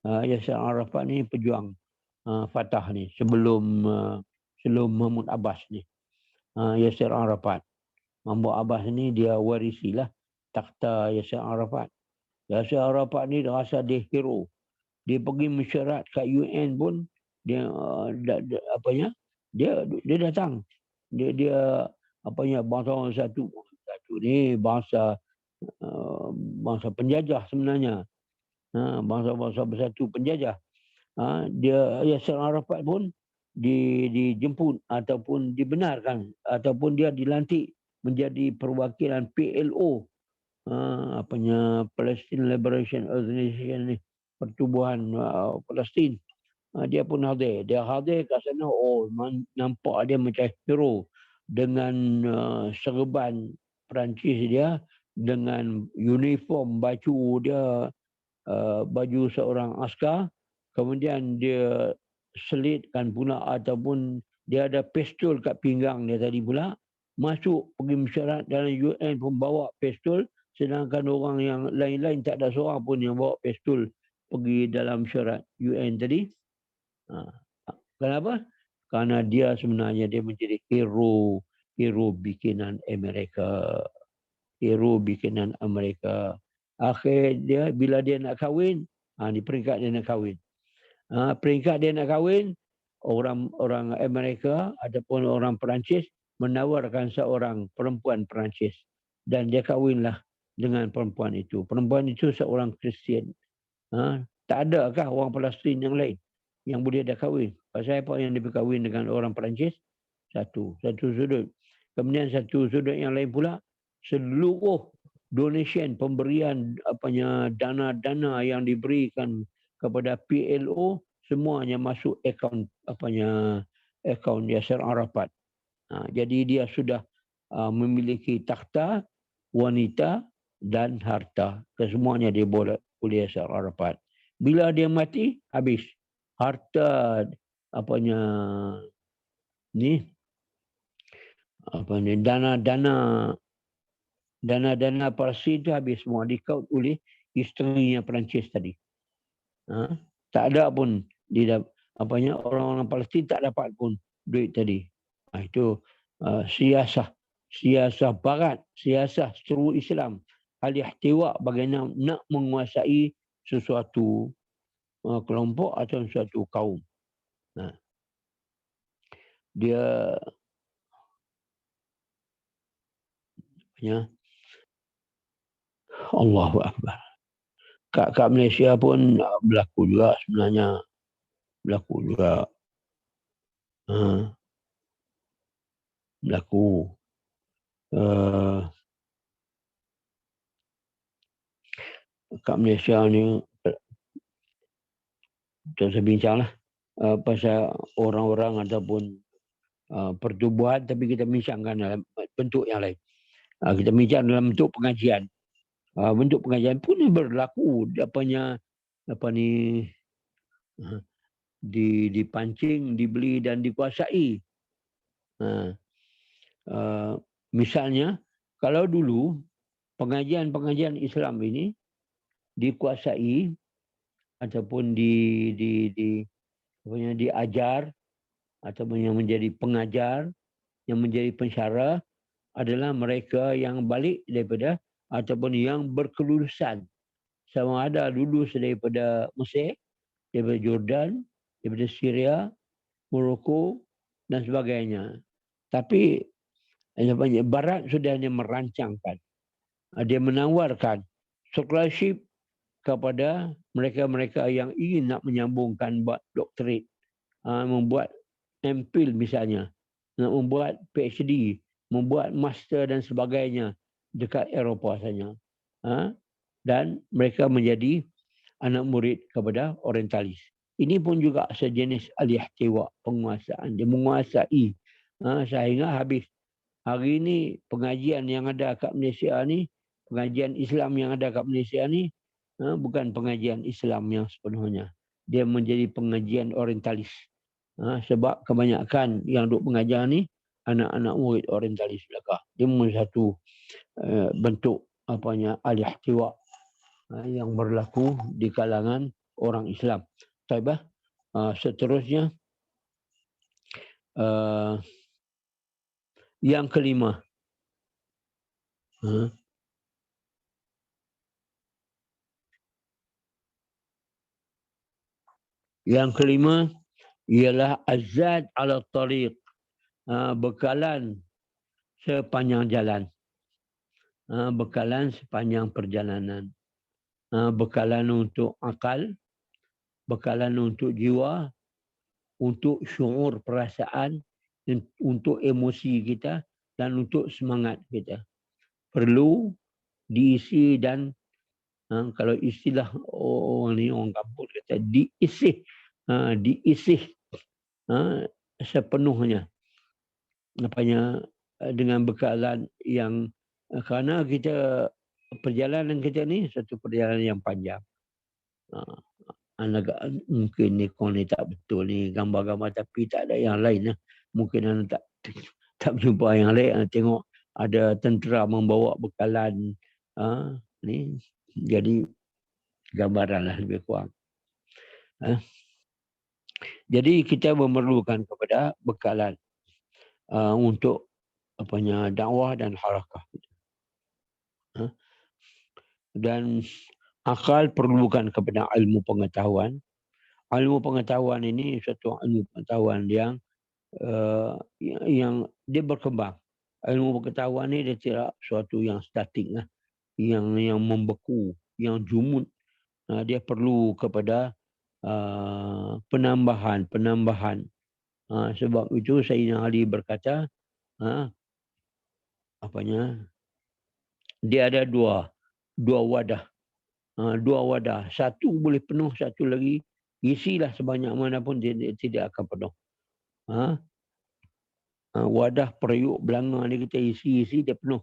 Yasser Arafat ni pejuang Fatah ni sebelum Mahmud Abbas ni. Yasser Arafat. Mahmud Abbas ni dia warisilah takhta Yasser Arafat. Yasser Arafat ni rasa dia hero. Dia pergi mesyuarat kat UN pun dia dia datang. Dia bangsa satu ni bangsa penjajah sebenarnya. Bangsa bersatu penjajah. Dia Yasser Arafat pun dijemput ataupun dibenarkan ataupun dia dilantik menjadi perwakilan PLO, Palestine Liberation Organization ni, pertubuhan Palestin. Dia pun hadir. Dia hadir kat sana, nampak dia macam hero dengan serban Perancis dia, dengan uniform baju dia, baju seorang askar. Kemudian dia selitkan pula ataupun dia ada pistol kat pinggang dia tadi pula. Masuk pergi mesyuarat dalam UN pun bawa pistol, sedangkan orang yang lain-lain tak ada seorang pun yang bawa pistol pergi dalam mesyuarat UN tadi. Kenapa? Karena dia sebenarnya dia menjadi hero bikinan Amerika. Hero bikinan Amerika. Akhir dia bila dia nak kahwin, di peringkat dia nak kahwin. Peringkat dia nak kahwin, orang Amerika ataupun orang Perancis menawarkan seorang perempuan Perancis dan dia kahwinlah dengan perempuan itu. Perempuan itu seorang Kristian. Tak adakah orang Palestin yang lain yang boleh dia kahwin? Pasal apa yang dia berkahwin dengan orang Perancis? Satu sudut. Kemudian satu sudut yang lain pula, seluruh donation, pemberian dana-dana yang diberikan kepada PLO semuanya masuk akaun Yasser Arafat. Jadi dia sudah memiliki takhta, wanita dan harta. Kesemuanya dia boleh Yasser Arafat. Bila dia mati, habis. Harta dana Parsi itu habis semua dikaut oleh isterinya Perancis tadi. Tak ada pun orang-orang Palestin tak dapat pun duit tadi. Itu siasah barat, siasah seluruh Islam, al-ihtiwa, bagaimana nak menguasai sesuatu kelompok atau suatu kaum. Dia Allahu Akbar. Kat Malaysia pun berlaku juga sebenarnya. Berlaku. Kat Malaysia ni kita bincanglah pasal orang-orang ataupun pertubuhan, tapi kita bincangkan dalam bentuk yang lain. Kita bincang dalam bentuk pengajian. Bentuk pengajian pun berlaku dipancing, dibeli dan dikuasai. Misalnya kalau dulu pengajian Islam ini dikuasai ataupun diajar ataupun yang menjadi pengajar, yang menjadi pensyarah adalah mereka yang balik daripada ataupun yang berkelulusan, sama ada lulus daripada Mesir daripada Jordan, daripada Syria, Morocco dan sebagainya. Tapi Barat sudah merancangkan. Dia menawarkan scholarship kepada mereka-mereka yang ingin nak menyambungkan buat doktorat, membuat MPhil misalnya, nak membuat PhD, membuat master dan sebagainya dekat Eropah saja. Dan mereka menjadi anak murid kepada orientalis. Ini pun juga sejenis al-ihtiwa, penguasaan. Dia menguasai sehingga habis. Hari ini pengajian yang ada kat Malaysia ni, pengajian Islam yang ada kat Malaysia ni, bukan pengajian Islam yang sepenuhnya. Dia menjadi pengajian orientalis. Sebab kebanyakan yang duk mengajar ni anak-anak murid orientalis belaka. Dia memang satu bentuk al-ihtiwa yang berlaku di kalangan orang Islam. Taibah. Seterusnya yang kelima. Yang kelima ialah azad ala tariq, bekalan sepanjang jalan, bekalan sepanjang perjalanan, bekalan untuk akal, bekalan untuk jiwa, untuk syuur perasaan, untuk emosi kita dan untuk semangat kita. Perlu diisi dan kalau istilah orang kampung kata diisi sepenuhnya dengan bekalan yang kerana kita perjalanan kita ni satu perjalanan yang panjang. Mungkin ni kau ni tak betul ni gambar-gambar, tapi tak ada yang lain lah. Mungkin anda tak jumpa yang lain. Tengok ada tentera membawa bekalan ni, jadi gambaran lah lebih kurang. Jadi kita memerlukan kepada bekalan untuk dakwah dan harakah. Dan akal perlukan kepada ilmu pengetahuan. Ilmu pengetahuan ini satu ilmu pengetahuan yang dia berkembang. Ilmu pengetahuan ini dia tidak suatu yang statik lah, yang membeku, yang jumud. Dia perlu kepada penambahan. Sebab itu Sayyidina Ali berkata, dia ada dua wadah. Dua wadah. Satu boleh penuh, satu lagi isilah sebanyak mana pun dia tidak akan penuh. Wadah periuk belanga ni kita isi dia penuh.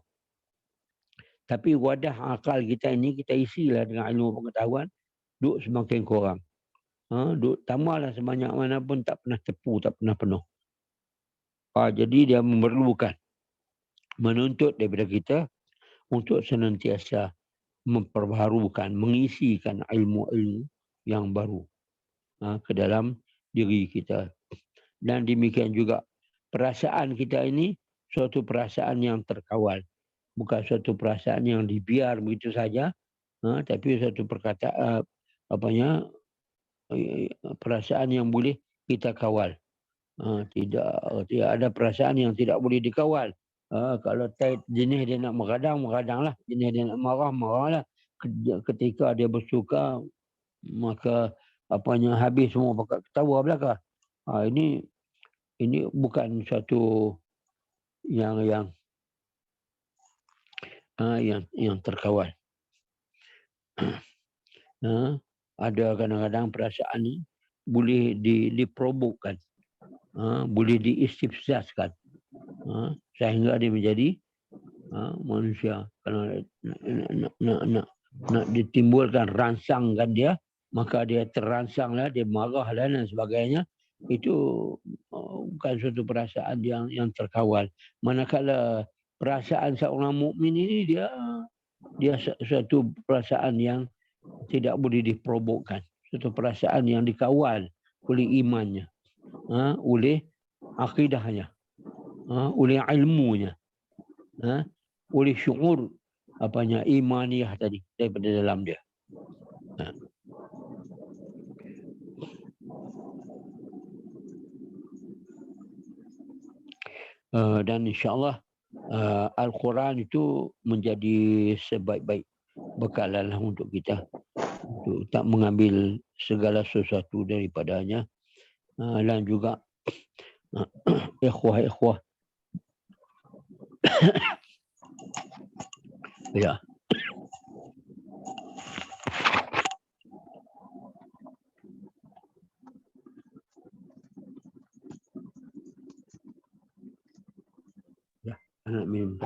Tapi wadah akal kita ini kita isilah dengan ilmu pengetahuan, duk semakin kurang. Duk tambahlah sebanyak mana pun tak pernah tepu, tak pernah penuh. Jadi dia memerlukan menuntut daripada kita untuk senantiasa memperbaharukan, mengisikan ilmu-ilmu yang baru ke dalam diri kita. Dan demikian juga perasaan kita ini suatu perasaan yang terkawal, bukan suatu perasaan yang dibiar begitu saja, tapi suatu perkataan perasaan yang boleh kita kawal. Tidak ada perasaan yang tidak boleh dikawal. Kalau jenis dia nak meradanglah. Jenis dia nak marahlah. Ketika dia bersuka, maka habis semua pakat ketawa belaka. Ini bukan satu yang terkawal. Ada kadang-kadang perasaan ni boleh diprovokkan, boleh diistifzazkan, sehingga dia menjadi manusia. Kalau nak ditimbulkan, rangsangkan dia, maka dia terangsanglah, dia marahlah dan sebagainya. Itu bukan suatu perasaan yang terkawal. Manakala perasaan seorang mukmin ini dia suatu perasaan yang tidak boleh diprovokkan, suatu perasaan yang dikawal oleh imannya, oleh akidahnya, oleh ilmunya, oleh syuur imaniyah tadi daripada dalam dia. Dan insyaAllah Al-Quran itu menjadi sebaik-baik bekalan untuk kita, untuk tak mengambil segala sesuatu daripadanya. Dan juga ikhwah-ikhwah, ya, anak minum.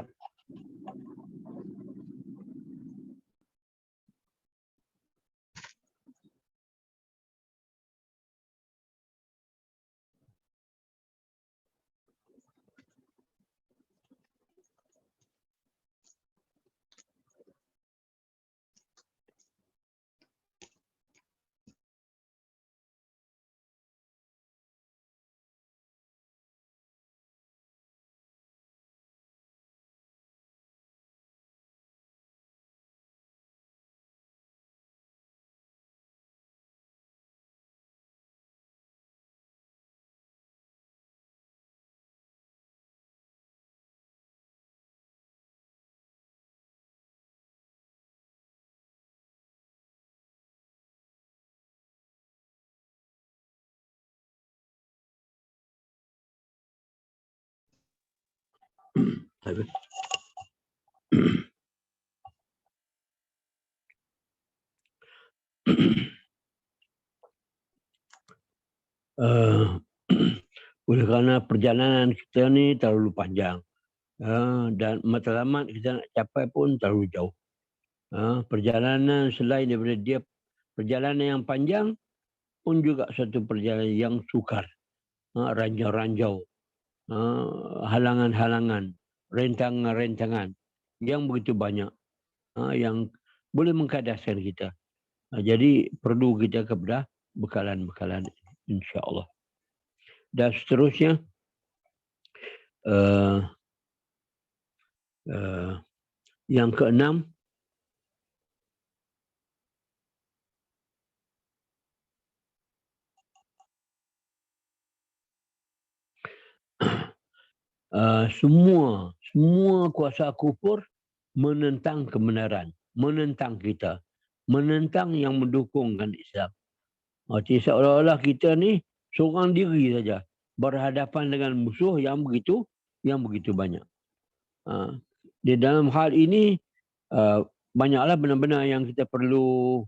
Oleh kerana perjalanan kita ni terlalu panjang, dan matlamat kita nak capai pun terlalu jauh. Perjalanan selain daripada dia perjalanan yang panjang pun juga satu perjalanan yang sukar, ranjau-ranjau, halangan-halangan, rentangan-rentangan yang begitu banyak, yang boleh mengkadaskan kita. Jadi perlu kita kepada bekalan-bekalan, insya-Allah. Dan seterusnya, yang keenam, semua kuasa kufur menentang kebenaran, menentang kita, menentang yang mendukungkan Islam. Jadi seolah-olah kita ni seorang diri saja berhadapan dengan musuh yang begitu banyak. Di dalam hal ini banyaklah benar-benar yang kita perlu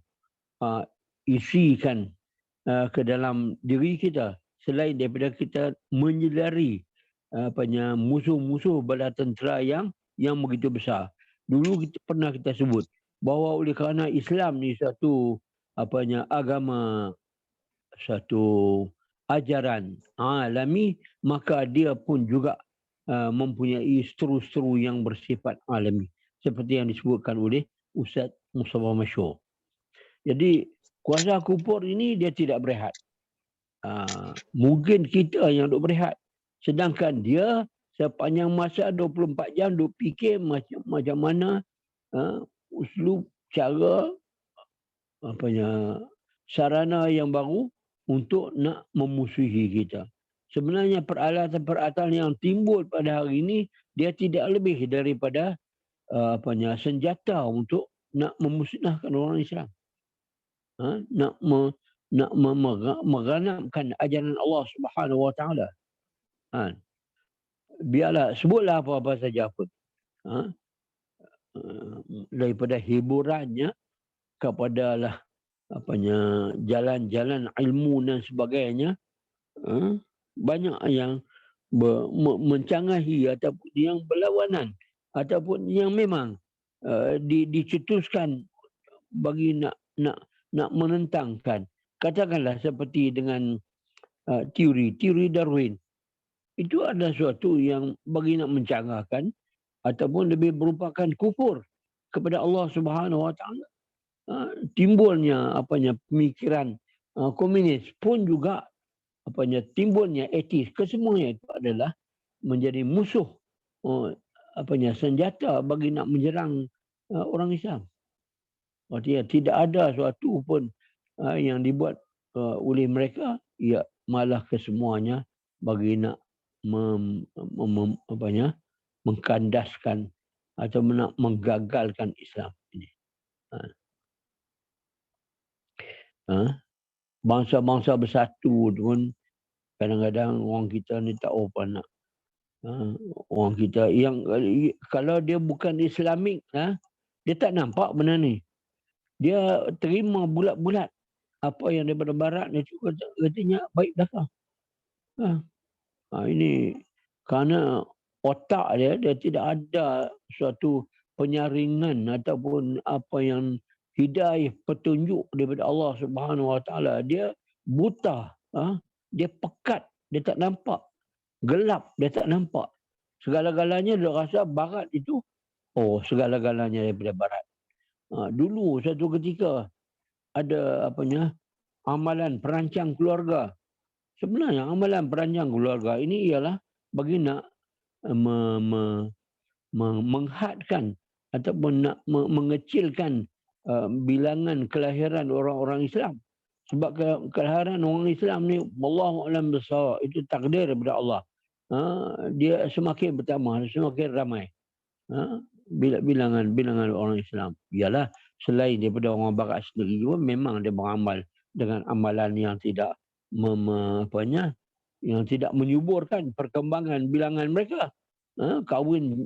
isikan ke dalam diri kita, selain daripada kita menyedari musuh-musuh bala tentera yang begitu besar. Dulu pernah kita sebut bahawa oleh kerana Islam ni satu agama, satu ajaran alami, maka dia pun juga mempunyai seteru-seteru yang bersifat alami, seperti yang disebutkan oleh Ustaz Mustafa Masyur. Jadi kuasa kufur ini dia tidak berehat. Mungkin kita yang duk berehat, sedangkan dia sepanjang masa 24 jam duk fikir macam mana uslub, cara, sarana yang baru untuk nak memusuhi kita. Sebenarnya peralatan-peralatan yang timbul pada hari ini dia tidak lebih daripada senjata untuk nak memusnahkan orang Islam. Nak mengganapkan ajaran Allah Subhanahu Wa Taala. Biarlah sebutlah apa-apa saja pun, daripada hiburannya kepada jalan-jalan ilmu dan sebagainya, banyak yang mencangahi ataupun yang berlawanan ataupun yang memang dicetuskan bagi nak menentangkan. Katakanlah seperti dengan teori Darwin. Itu adalah sesuatu yang bagi nak mencangahkan ataupun lebih merupakan kufur kepada Allah Subhanahu Wa Taala. Timbulnya pemikiran komunis pun juga timbulnya etis, kesemuanya itu adalah menjadi musuh, senjata bagi nak menyerang orang Islam. Artinya tidak ada sesuatu pun yang dibuat oleh mereka, malah kesemuanya bagi nak mengkandaskan atau nak menggagalkan Islam ini. Bangsa-bangsa bersatu pun kadang-kadang orang kita ni tak apa nak. Orang kita yang kalau dia bukan Islamik, dia tak nampak benda ni. Dia terima bulat-bulat apa yang daripada barat ni tu katanya baik belakang. Ini kerana otak dia tidak ada suatu penyaringan ataupun apa yang hidayah petunjuk daripada Allah Subhanahu Wa Taala. Dia buta, dia pekat, dia tak nampak, gelap, dia tak nampak. Segala-galanya dia rasa barat itu segala-galanya daripada barat. Dulu satu ketika ada amalan perancang keluarga. Sebenarnya amalan perancang keluarga ini ialah bagi nak menghadkan ataupun nak mengecilkan bilangan kelahiran orang-orang Islam. Sebab kelahiran orang Islam ni wallahu a'lam bissawab, itu takdir daripada Allah. Dia semakin bertambah, semakin ramai. Bilangan orang Islam. Ialah selain daripada orang barat sendiri juga memang dia beramal dengan amalan yang tidak yang tidak menyuburkan perkembangan bilangan mereka. Kahwin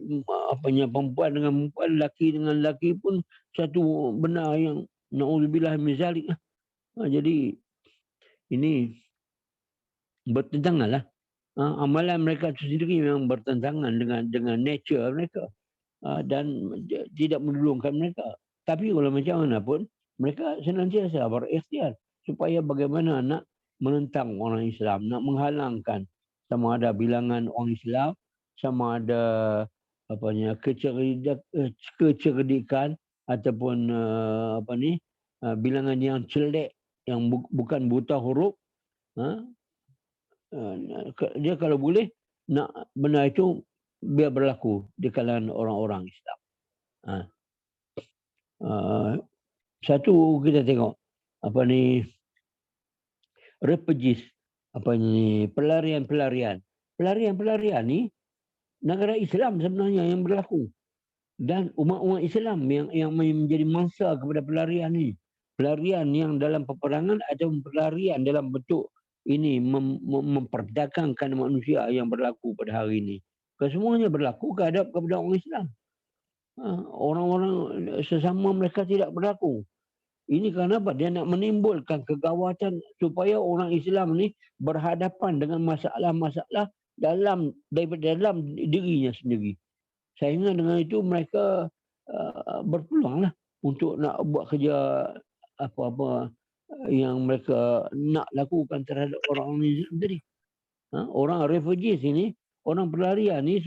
perempuan dengan perempuan, lelaki dengan lelaki pun satu benda yang na'udzubillah min zalik. Jadi ini bertentangan lah. Amalan mereka itu sendiri memang bertentangan dengan nature mereka. Dan tidak menolongkan mereka. Tapi kalau macam mana pun, mereka senantiasa berikhtiar supaya bagaimana nak menentang orang Islam, nak menghalangkan sama ada bilangan orang Islam, sama ada kecerdikan ataupun bilangan yang celik, yang bukan buta huruf. Dia kalau boleh nak benda itu biar berlaku di kalangan orang-orang Islam. Satu kita tengok refugees, pelarian ni negara Islam sebenarnya yang berlaku, dan umat-umat Islam yang menjadi mangsa kepada pelarian ni, pelarian yang dalam peperangan atau pelarian dalam bentuk ini memperdagangkan manusia yang berlaku pada hari ini. Kesemuanya berlaku kepada orang Islam. Orang-orang sesama mereka tidak berlaku. Ini kenapa? Dia nak menimbulkan kegawatan supaya orang Islam ni berhadapan dengan masalah-masalah dalam dirinya sendiri. Sehingga dengan itu mereka berpeluanglah untuk nak buat kerja apa-apa yang mereka nak lakukan terhadap orang Islam tadi. Orang refugees ini, orang pelarian ni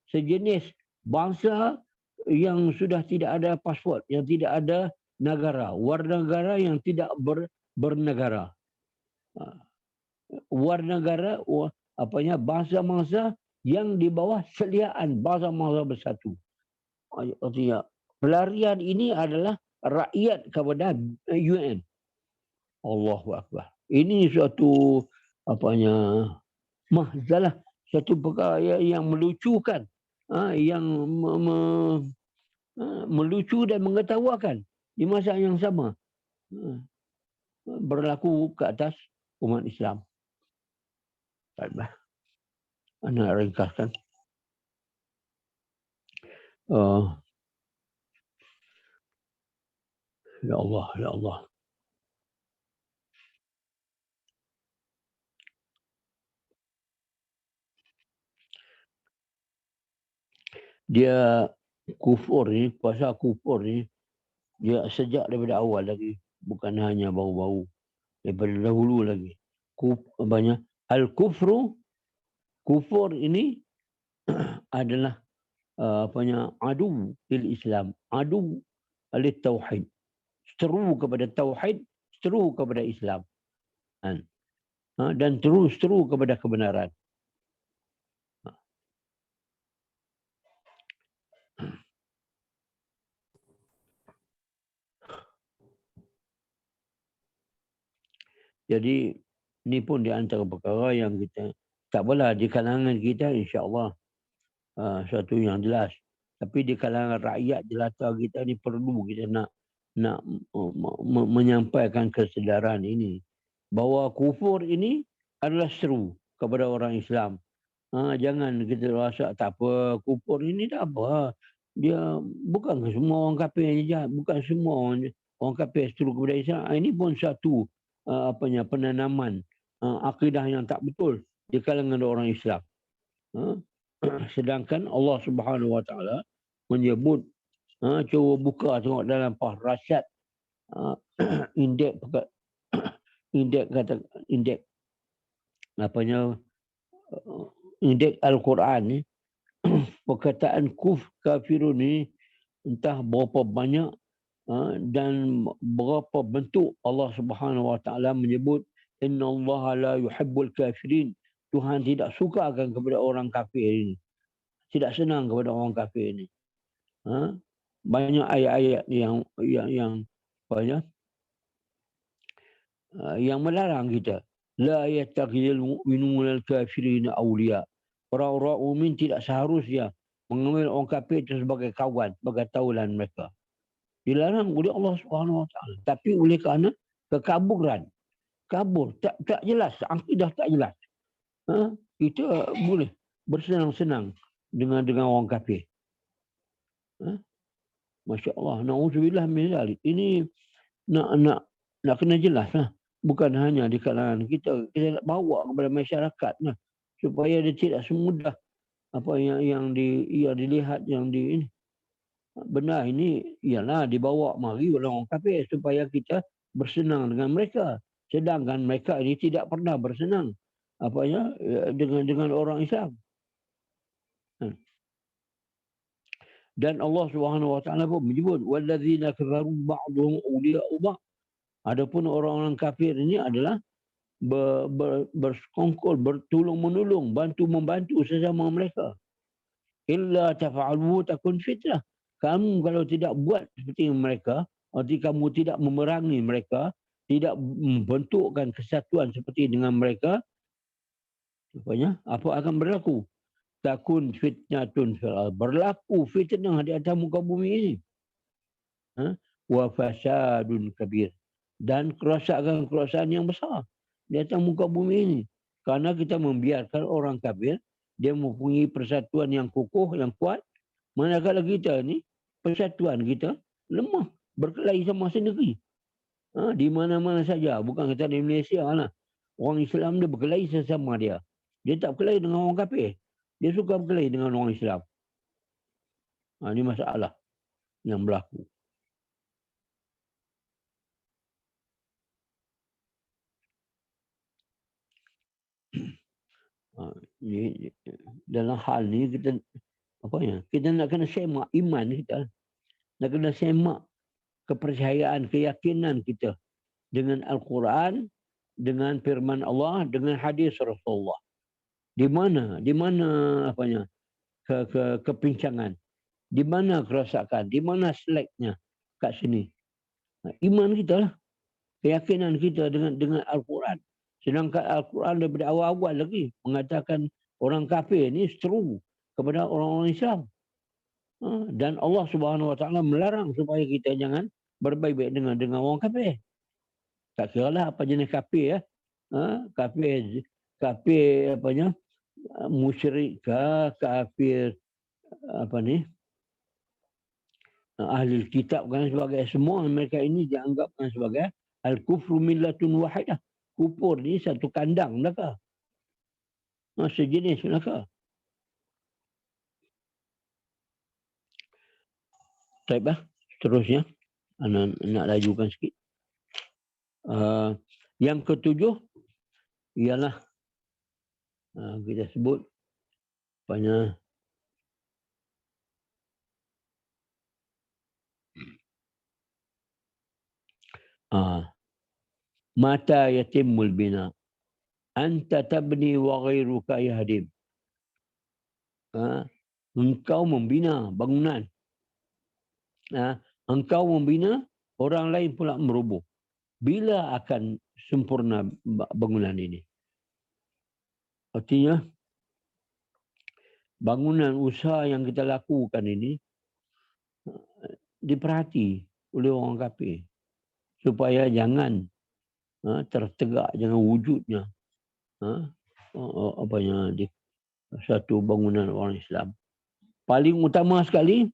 sejenis bangsa yang sudah tidak ada pasport, yang tidak ada negara, warga negara yang tidak bernegara. Warga negara bangsa-bangsa yang di bawah seliaan bangsa-bangsa bersatu. Artinya pelarian ini adalah rakyat kepada UN. Allahu Akbar. Ini suatu mahzalah, satu perkara yang melucukan, yang melucu dan mengetawakan di masa yang sama berlaku ke atas umat Islam. Baiklah, ana ringkaskan. Ya Allah, ya Allah. Dia kufur ni, kuasa kufur ni, dia sejak daripada awal lagi, bukan hanya baru-baru, daripada dahulu lagi. Al-kufru, kufur ini adalah adu lil Islam, adu lil tauhid, seteru kepada tauhid, seteru kepada Islam, dan seteru kepada kebenaran. Jadi ini pun di antara perkara yang kita Tak apalah di kalangan kita insya-Allah satu yang jelas. Tapi di kalangan rakyat jelata kita ni perlu kita nak menyampaikan kesedaran ini bahawa kufur ini adalah seru kepada orang Islam. Jangan kita rasa tak apa, kufur ini tak apa. Dia bukan semua orang kafir yang jahat, bukan semua orang kafir seru kepada Islam. Ini pun satu penanaman akidah yang tak betul di kalangan orang Islam. Sedangkan Allah Subhanahu Wa Taala menyebut, cuba buka tengok dalam Rasyad indeks indeks Al-Quran ni, perkataan kafirun ni entah berapa banyak dan berapa bentuk Allah Subhanahu Wa Taala menyebut innallaha la yuhibbul kafirin. Tuhan tidak suka akan kepada orang kafir ini. Tidak senang kepada orang kafir ini. Banyak ayat-ayat yang melarang kita. La yattakhidul mu'minuna al-kafirina awliya. Orang-orang mukmin tidak seharusnya mengambil orang kafir itu sebagai kawan, sebagai taulan mereka. Dilarang oleh Allah Subhanahu Wa Taala. Tapi oleh kerana kekaburan, kabur, tak jelas, akidah tak jelas. Kita boleh bersenang-senang dengan orang kafir. Masya Allah, na'udzubillah min zalik. Ini nak kena jelas lah. Bukan hanya di kalangan kita nak bawa kepada masyarakat lah. Supaya dia tidak semudah apa yang dilihat yang di ini. Benar ini ialah dibawa mari oleh orang kafir supaya kita bersenang dengan mereka. Sedangkan mereka ini tidak pernah bersenang dengan orang Islam. Dan Allah Subhanahu Wa Taala pun menyebut wallazina kafaru ba'dhum awliya'u ba'd. Adapun orang-orang kafir ini adalah bersekongkol, bertolong-menolong, bantu-membantu sesama mereka. Illa tafa'alu takun fitnah. Kamu kalau tidak buat seperti mereka, arti kamu tidak memerangi mereka, tidak membentukkan kesatuan seperti dengan mereka, apa akan berlaku? Takun fitnatun fil ardh. Berlaku fitnah di atas muka bumi ini. Wa fasadun kabir. Dan kerosakan yang besar di atas muka bumi ini. Karena kita membiarkan orang kafir, dia mempunyai persatuan yang kukuh, yang kuat. Manakala kita ni, persatuan kita lemah. Berkelahi sama sendiri. Di mana-mana saja. Bukan kata di Malaysia lah. Orang Islam dia berkelahi sesama dia. Dia tak berkelahi dengan orang kafir. Dia suka berkelahi dengan orang Islam. Ini masalah yang berlaku. Dalam hal ni kita kita nak kena semak iman kita. Nak kena semak kepercayaan, keyakinan kita dengan Al-Quran, dengan firman Allah, dengan hadis Rasulullah. Di mana kepincangan, di mana kerosakan, di mana slacknya kat sini. Iman kita lah, keyakinan kita dengan Al-Quran. Sedangkan Al-Quran daripada awal-awal lagi mengatakan orang kafir ni seru kepada orang-orang Islam. Dan Allah Subhanahu Wa Taala melarang supaya kita jangan berbaik-baik dengan orang kafir. Tak kiralah apa jenis kafir ya. Kafir musyrik ke, kafir ahli kitab kan sebagai semua mereka ini dianggapkan sebagai al-kufru millatun wahidah. Kufur ni satu kandang belaka. Sejenis belaka. Baiklah, seterusnya nak lajukan sikit. Yang ketujuh ialah kita sebut mata yatimul bina anta tabni wa ghairuka yahdim. Engkau membina bangunan, engkau membina, orang lain pula meroboh. Bila akan sempurna bangunan ini? Artinya bangunan usaha yang kita lakukan ini diperhati oleh orang kafir supaya jangan tertegak, jangan wujudnya di satu bangunan orang Islam. Paling utama sekali,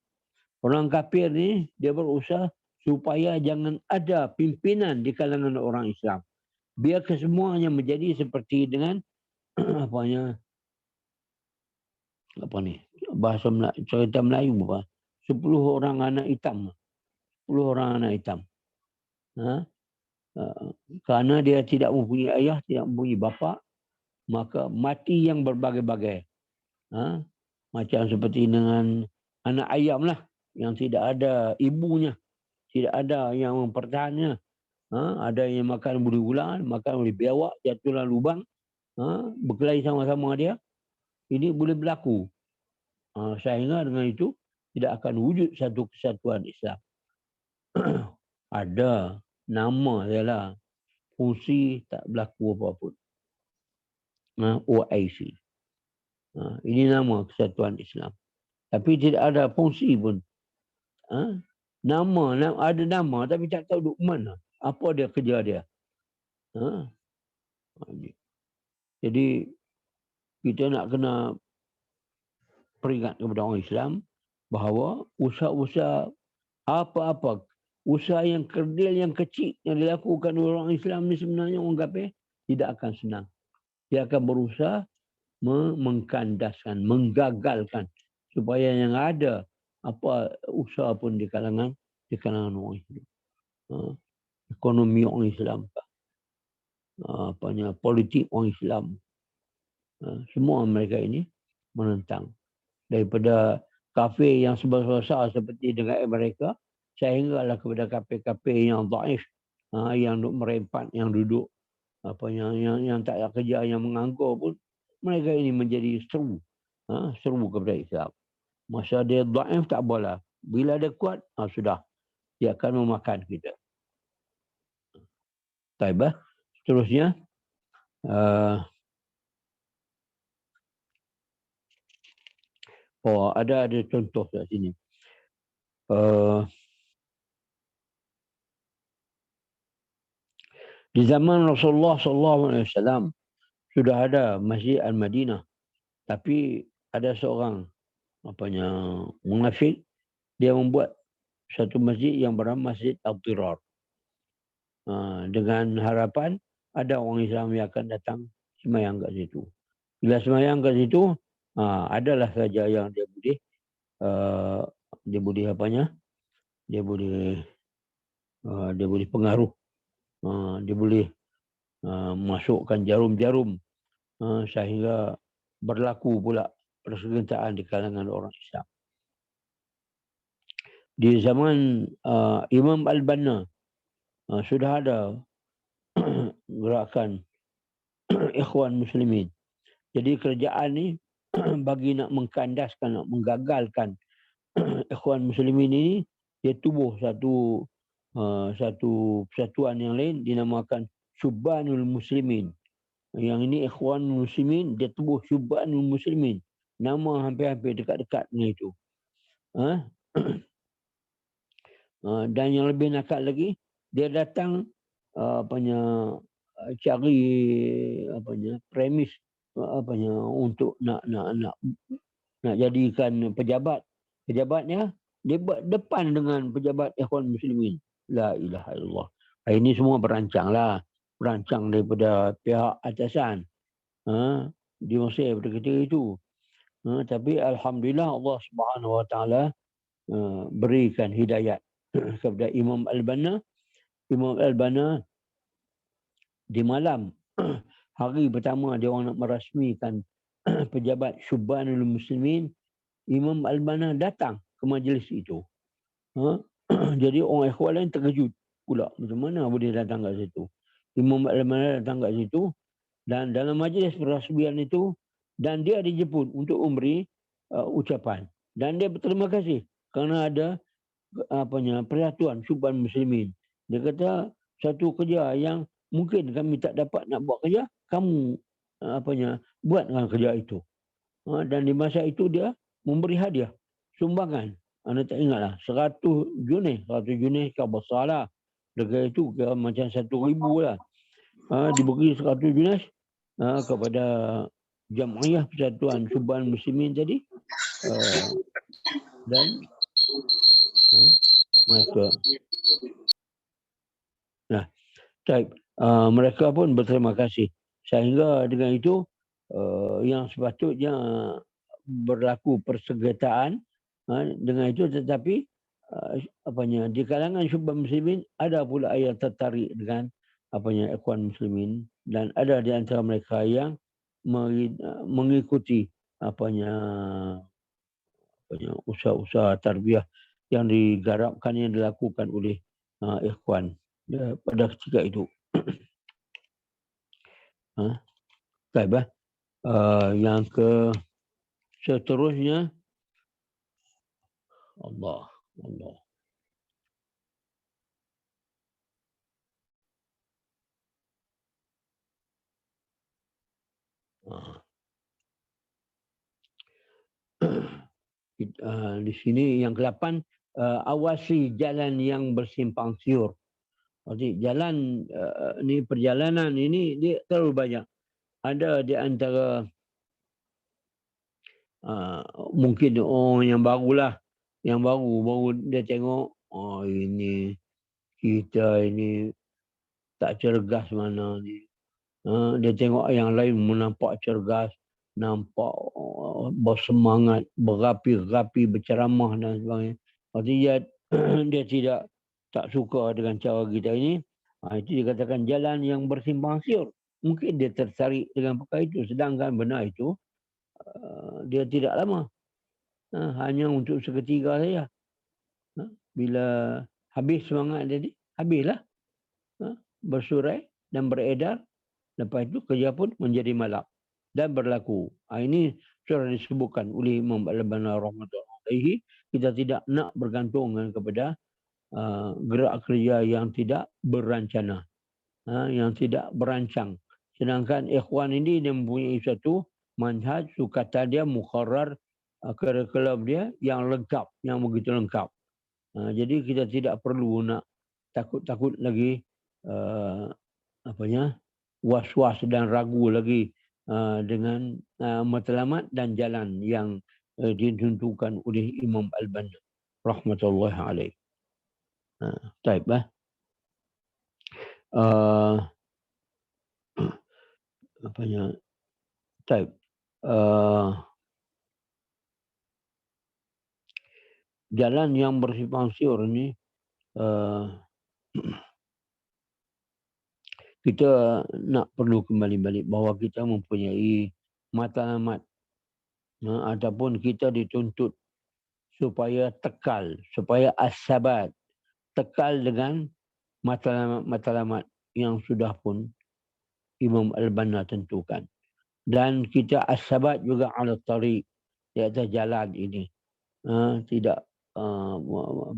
orang kafir ni dia berusaha supaya jangan ada pimpinan di kalangan orang Islam. Biar kesemuanya menjadi seperti dengan bahasa cerita Melayu apa? 10 orang anak hitam. 10 orang anak hitam. Kerana dia tidak mempunyai ayah, tidak mempunyai bapa, maka mati yang berbagai-bagai. Macam seperti dengan anak ayam lah, yang tidak ada ibunya, tidak ada yang mempertahannya. Ada yang makan boleh ulang, makan boleh biawak, jatuh dalam lubang, berkelahi sama-sama dia. Ini boleh berlaku. Sehingga dengan itu tidak akan wujud satu kesatuan Islam. Ada nama dia lah, fungsi tak berlaku apa-apa. OIC. Ini nama kesatuan Islam. Tapi tidak ada fungsi pun. Nama, ada nama tapi tak tahu duduk mana. Apa dia kerja dia. Jadi kita nak kena peringat kepada orang Islam bahawa usaha-usaha apa-apa, usaha yang kerdil, yang kecil yang dilakukan oleh orang Islam ni sebenarnya orang kafir tidak akan senang. Dia akan berusaha mengkandaskan, menggagalkan supaya yang ada apa usaha pun di kalangan orang Islam. Ekonomi orang Islam, politik orang Islam. Semua mereka ini menentang. Daripada kafir yang sebesar seperti dengan mereka, sehinggalah kepada kafir-kafir yang dhaif, yang duduk merempat, yang duduk yang tak ada kerja, yang menganggur pun, mereka ini menjadi seru kepada Islam. Masa dia dhaif tak boleh. Bila dia kuat, sudah. Dia akan memakan kita. Taibah. Seterusnya, ada contoh kat sini. Di zaman Rasulullah SAW sudah ada Masjid Al-Madinah, tapi ada seorang munafik, dia membuat satu masjid yang bernama Masjid Al-Dirar, dengan harapan ada orang Islam yang akan datang semayang kat situ. Bila semayang kat situ, adalah saja yang dia boleh pengaruh, dia boleh masukkan jarum-jarum, sehingga berlaku pula perserentaan di kalangan orang Islam. Di zaman Imam Al-Banna sudah ada gerakan Ikhwan Muslimin. Jadi kerjaan ni bagi nak mengkandaskan, nak menggagalkan Ikhwan Muslimin ini, dia tubuh satu persatuan yang lain dinamakan Syubbanul Muslimin. Yang ini Ikhwan Muslimin, dia tubuh Syubbanul Muslimin. Nama hampir-hampir dekat-dekat dengan itu. Dan yang lebih nakal lagi, dia datang cari premis untuk nak jadikan pejabatnya dia depan dengan pejabat Ikhwan Muslimin. La ilaha illallah. Ini semua berancang daripada pihak atasan di Mesir pada ketika itu. Tapi alhamdulillah Allah Subhanahu Wa Taala berikan hidayat kepada Imam Al-Banna. Imam Al-Banna di malam hari pertama dia orang nak merasmikan pejabat Syubbanul Muslimin, Imam Al-Banna datang ke majlis itu. Jadi orang ikhwan lain terkejut pula, macam mana boleh datang kat situ. Imam Al-Banna datang kat situ, dan dalam majlis perasmian itu, dan dia dijemput untuk memberi ucapan, dan dia berterima kasih kerana ada persatuan Syubban Muslimin. Dia kata satu kerja yang mungkin kami tak dapat nak buat kerja, kamu buatkan kerja itu. Dan di masa itu dia memberi hadiah, sumbangan. Anda tak ingatlah, 100 junis kau besarlah. Dekat itu macam 1,000 lah. Diberi 100 junis kepada Jamiah Persatuan Subahan Muslimin tadi. Dan mereka mereka pun berterima kasih. Sehingga dengan itu yang sepatutnya berlaku persengketaan dengan itu, tetapi di kalangan Subahan Muslimin ada pula yang tertarik dengan Ikhwan Muslimin, dan ada di antara mereka yang mengikuti usaha-usaha tarbiyah yang digarapkan, yang dilakukan oleh Ikhwan pada ketika itu. Baik, yang seterusnya, Allah. Di sini yang ke-8, awasi jalan yang bersimpang siur. Jadi jalan perjalanan ini dia terlalu banyak. Ada di antara mungkin yang barulah, yang baru dia tengok, ini kita ini tak cergas mana ni. Dia tengok yang lain nampak cergas, nampak bersemangat, berapi-rapi, berceramah dan sebagainya. Artinya dia tak suka dengan cara kita ini. Itu dikatakan jalan yang bersimpang siur. Mungkin dia tertarik dengan perkara itu, sedangkan benar itu dia tidak lama. Hanya untuk seketika saja. Bila habis semangat dia, habislah. Bersurai dan beredar. Lepas itu kerja pun menjadi malap dan berlaku. Ini sudah disebutkan oleh Imam Al-Albani rahmatullah alaihi. Kita tidak nak bergantung kepada gerak kerja yang tidak berencana, yang tidak berancang. Sedangkan Ikhwan ini dia mempunyai satu manhaj, sukata dia mukharrar, kurikulum dia yang lengkap, yang begitu lengkap. Jadi kita tidak perlu nak takut-takut lagi was-was dan ragu lagi dengan matlamat dan jalan yang ditentukan oleh Imam Al-Banna rahmatullahi alaih. Baik, baik. Jalan yang bersimpang siur ini kita nak perlu kembali balik bahawa kita mempunyai matlamat ataupun kita dituntut supaya tekal, supaya as-sabat, tekal dengan matlamat yang sudah pun Imam Al-Banna tentukan. Dan kita as-sabat juga ala tariq, di atas jalan ini. Tidak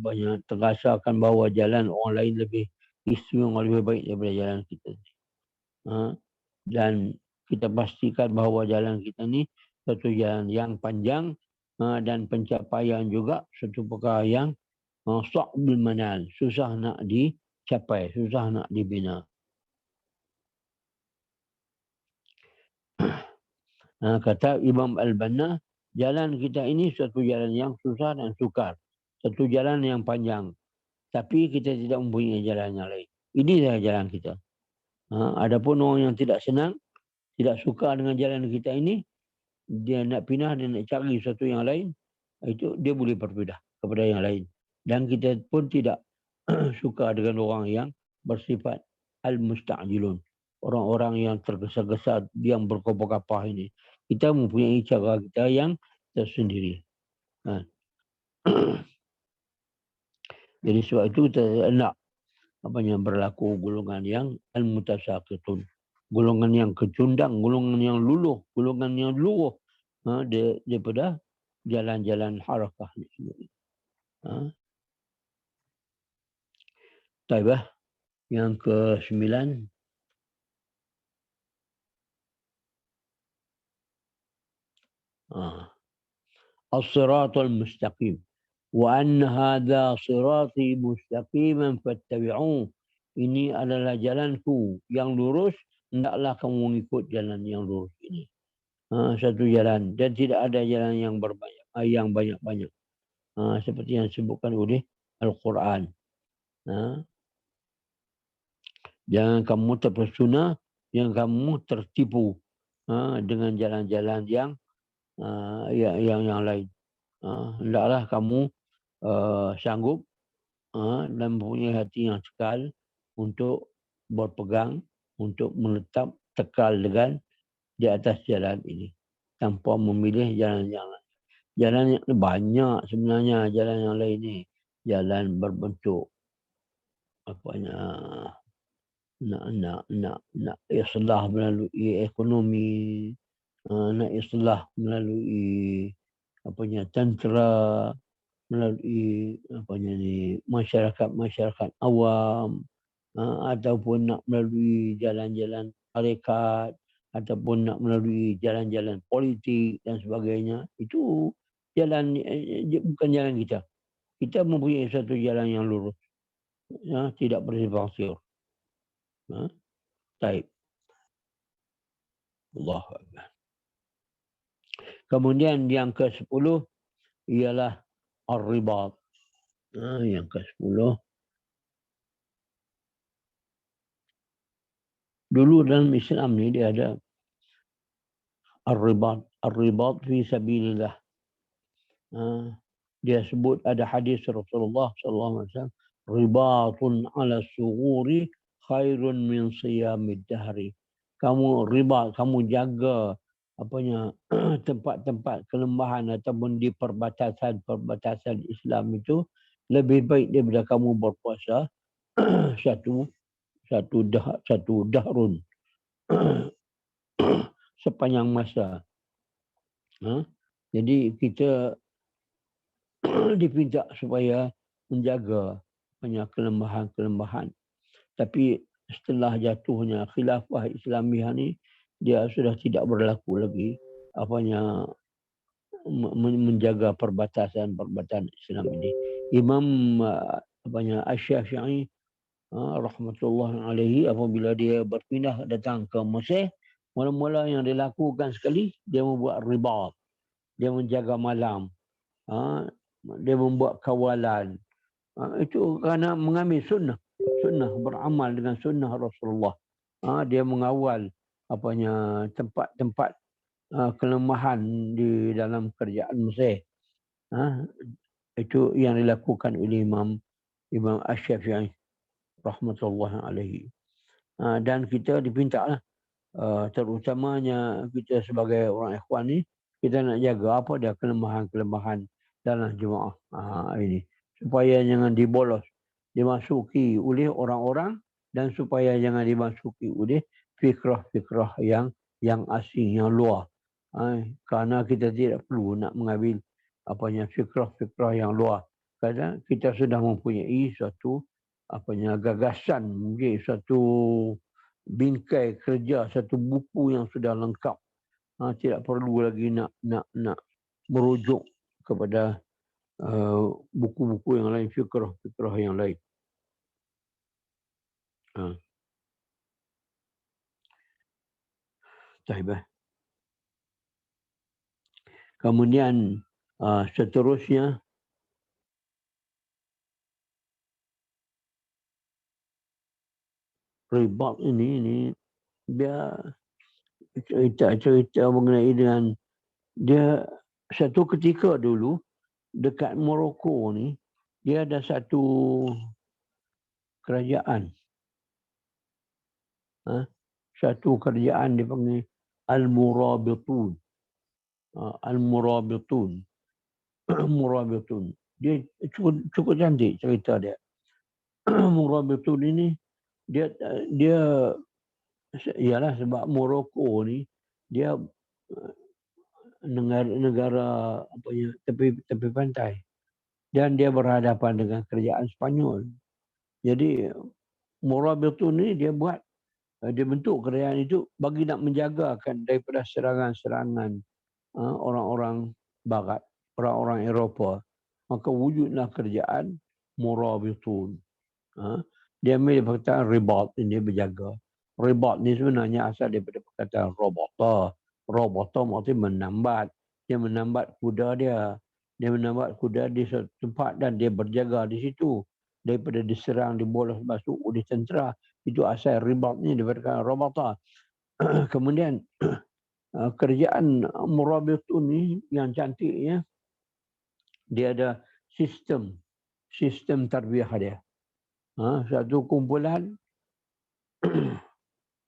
banyak terasakan bahawa jalan orang lain lebih istimewa, lebih baik daripada jalan kita. Dan kita pastikan bahawa jalan kita ni satu jalan yang panjang dan pencapaian juga satu perkara yang sa'bul manal, susah nak dicapai, susah nak dibina. Kata Imam Al-Banna, jalan kita ini satu jalan yang susah dan sukar, satu jalan yang panjang, tapi kita tidak mempunyai jalan yang lain. Inilah jalan kita. Adapun orang yang tidak senang, tidak suka dengan jalan kita ini, dia nak pindah, dia nak cari sesuatu yang lain, itu dia boleh berpindah kepada yang lain. Dan kita pun tidak suka dengan orang yang bersifat al-musta'jilun, orang-orang yang tergesa-gesa, yang berkopak-kapah ini. Kita mempunyai cara kita yang tersendiri. Jadi sebab itu kita nak berlaku golongan yang al-mutasaqitun, golongan yang kecundang, golongan yang luluh, golongan yang luruh daripada jalan-jalan harakah ni sendiri. Taibah yang ke-9, As-siratal mustaqim. Wa anna hadha sirati mustaqiman fattabi'uh. Ini adalah jalanku yang lurus, hendaklah kamu ikut jalan yang lurus ini. Satu jalan dan tidak ada jalan yang banyak-banyak. Seperti yang disebutkan oleh Al-Quran. Jangan kamu terpesona, jangan kamu tertipu dengan jalan-jalan yang lain. Hendaklah kamu sanggup dan mempunyai hati yang kekal untuk berpegang, untuk menetap tekal dengan di atas jalan ini tanpa memilih jalan yang lain. Jalan yang banyak sebenarnya, jalan yang lain ni. Jalan berbentuk nak islah melalui ekonomi, nak islah melalui tentera, melalui masyarakat awam, ataupun nak melalui jalan-jalan tarekat, ataupun nak melalui jalan-jalan politik dan sebagainya. Itu jalan bukan jalan kita. Kita mempunyai satu jalan yang lurus, tidak bersifat siur. Baik. Allahu Akbar. Kemudian yang ke-10 ialah ar-ribat. Yang ke-10. Dulu dalam Islam ni dia ada ar-ribat. Ar-ribat fi sabilillah. Dia sebut ada hadis Rasulullah SAW. Ribatun ala sughuri khairun min siyamid dahri. Kamu ribat, kamu jaga tempat-tempat kelembahan ataupun di perbatasan Islam itu lebih baik daripada kamu berpuasa satu dahrun sepanjang masa. Jadi kita diminta supaya menjaga kelembahan. Tapi setelah jatuhnya khilafah Islamiah ni, dia sudah tidak berlaku lagi menjaga perbatasan Islam ini. Imam Asy-Syafi'i rahmatullah alaihi, apabila dia berpindah datang ke Mesir, mula-mula yang dilakukan sekali, dia membuat ribat. Dia menjaga malam. Dia membuat kawalan. Itu kerana mengambil sunnah, beramal dengan sunnah Rasulullah. Dia mengawal tempat-tempat kelemahan di dalam kerajaan Mesir. Itu yang dilakukan oleh Imam Asy-Syafi'i rahmatullahi alaihi. Dan kita dipinta terutamanya kita sebagai orang ikhwan ni, kita nak jaga apa dia kelemahan-kelemahan dalam jemaah ini, supaya jangan dimasuki oleh orang-orang, dan supaya jangan dimasuki oleh fikrah-fikrah yang asing, yang luar. Kerana kita tidak perlu nak mengambil fikrah-fikrah yang luar. Kadang kita sudah mempunyai suatu gagasan, mungkin satu bingkai kerja, satu buku yang sudah lengkap. Tidak perlu lagi nak merujuk kepada buku-buku yang lain, fikrah-fikrah yang lain. Kemudian seterusnya ribat ini dia cerita mengenai dengan dia. Satu ketika dulu dekat Morocco ni, dia ada satu kerajaan. Satu kerajaan dipanggil Al-Murabitun. Murabitun. Dia cukup cantik cerita dia. Murabitun ini dia ialah sebab Morocco ni dia negara tepi pantai, dan dia berhadapan dengan kerajaan Spanyol. Jadi Murabitun ni dia bentuk kerajaan itu bagi nak menjagakan daripada serangan-serangan orang-orang Barat, orang-orang Eropah, maka wujudlah kerjaan murabitun. Dia ambil perkataan ribat, ini berjaga. Ribat ni sebenarnya asal daripada perkataan robota. Robota maksudnya menambat. Dia menambat kuda dia. Dia menambat kuda di satu tempat dan dia berjaga di situ. Daripada diserang, dibolos masuk, ditentera. Itu asal ribat ni daripada robota. Kemudian kerjaan murabitun ni yang cantiknya, dia ada sistem tarbiyah dia. Satu kumpulan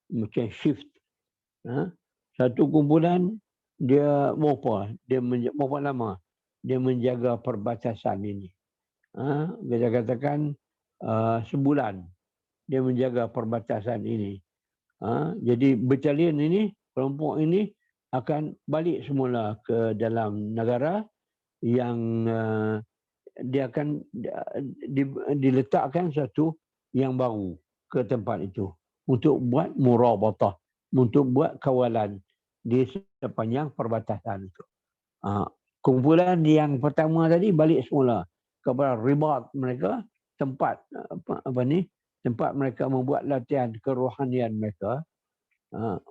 macam shift. Satu kumpulan dia berapa? Berapa lama? Dia menjaga perbatasan ini. Kita katakan sebulan dia menjaga perbatasan ini. Jadi batalion ini, kelompok ini akan balik semula ke dalam negara yang dia akan diletakkan satu yang baru ke tempat itu untuk buat murabatah, untuk buat kawalan di sepanjang perbatasan itu. Kumpulan yang pertama tadi balik semula kepada ribat mereka, tempat tempat mereka membuat latihan kerohanian mereka.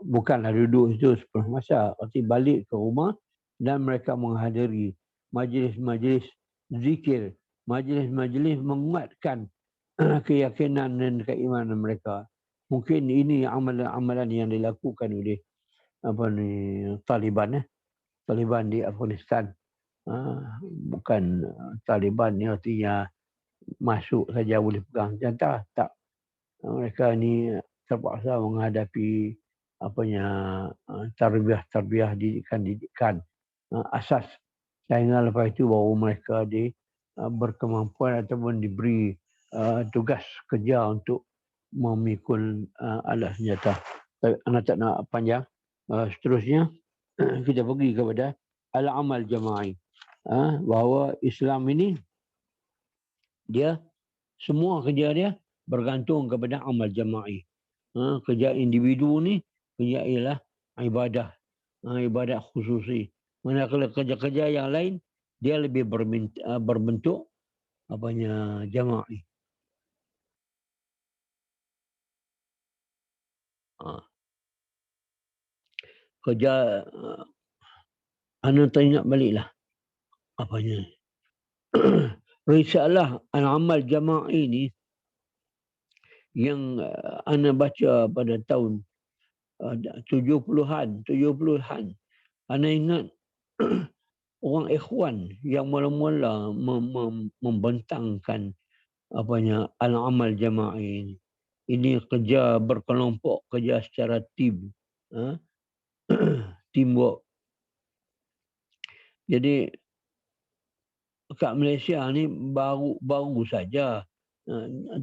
Bukanlah duduk itu sepenuh masa, tapi balik ke rumah dan mereka menghadiri majlis-majlis zikir, majlis-majlis menguatkan keyakinan dan keimanan mereka. Mungkin ini amalan-amalan yang dilakukan oleh Taliban, Taliban di Afghanistan. Bukan Taliban ni artinya masuk saja boleh pegang senjata, tak. Mereka ni terpaksa menghadapi tarbiyah didikan asas. Sehingga lepas itu baru mereka berkemampuan ataupun diberi tugas kerja untuk memikul alat senjata. Anak tak nak panjang. Seterusnya kita pergi kepada al-amal jama'i. Bahawa Islam ini dia semua kerja dia bergantung kepada amal jama'i. Kerja individu ni kerja ialah ibadah, ibadat khususi. Manakala kerja-kerja yang lain dia lebih berbentuk jama'i. Kerja ana teringat baliklah risalah al-amal jama'i ni yang ana baca pada tahun 70-an. Ana ingat orang ikhwan yang mula-mula membentangkan al-amal jama'i ini. Ini kerja berkelompok, kerja secara tim. Teamwork. Jadi kat Malaysia ni baru saja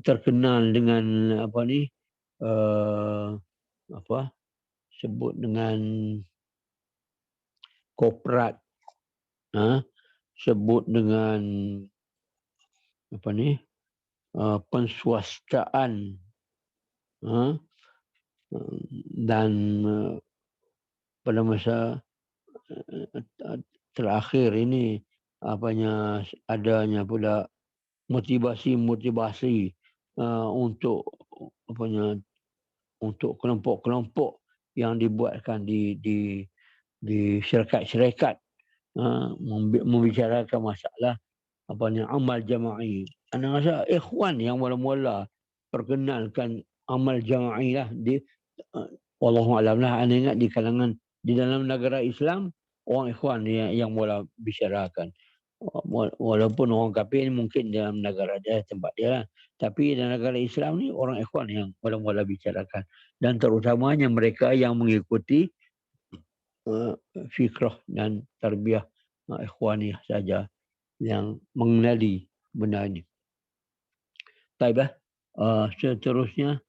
terkenal dengan sebut dengan korporat, sebut dengan penswastaan, dan pada masa terakhir ini adanya pula motivasi untuk untuk kelompok-kelompok yang dibuatkan di syarikat-syarikat membicarakan masalah amal jama'i. Ana rasa ikhwan yang mula-mula perkenalkan amal jama'i lah di wallahu alam lah. Ana ingat di kalangan di dalam negara Islam orang ikhwan yang mula bicarakan. Walaupun orang kafir mungkin dalam negara dia tempat dia lah. Tapi dalam negara Islam ni orang ikhwan yang mula-mula bicarakan. Dan terutamanya mereka yang mengikuti fikrah dan tarbiyah ikhwani saja yang mengenali benda ini. Baik, seterusnya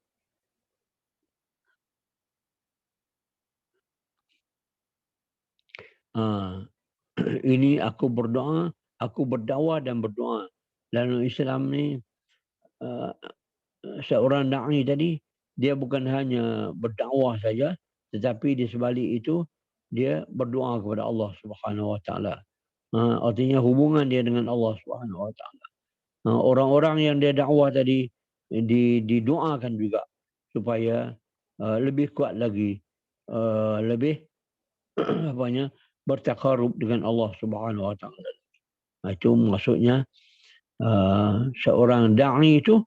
ini aku berdakwah dan berdoa. Dalam Islam ni seorang da'i tadi dia bukan hanya berdakwah saja, tetapi di sebalik itu dia berdoa kepada Allah Subhanahu Wa Taala. Artinya hubungan dia dengan Allah Subhanahu Wa Taala. Orang-orang yang dia dakwah tadi didoakan juga supaya lebih kuat lagi, lebih bertakarub dengan Allah Subhanahu Wa Taala. Itu maksudnya seorang da'i itu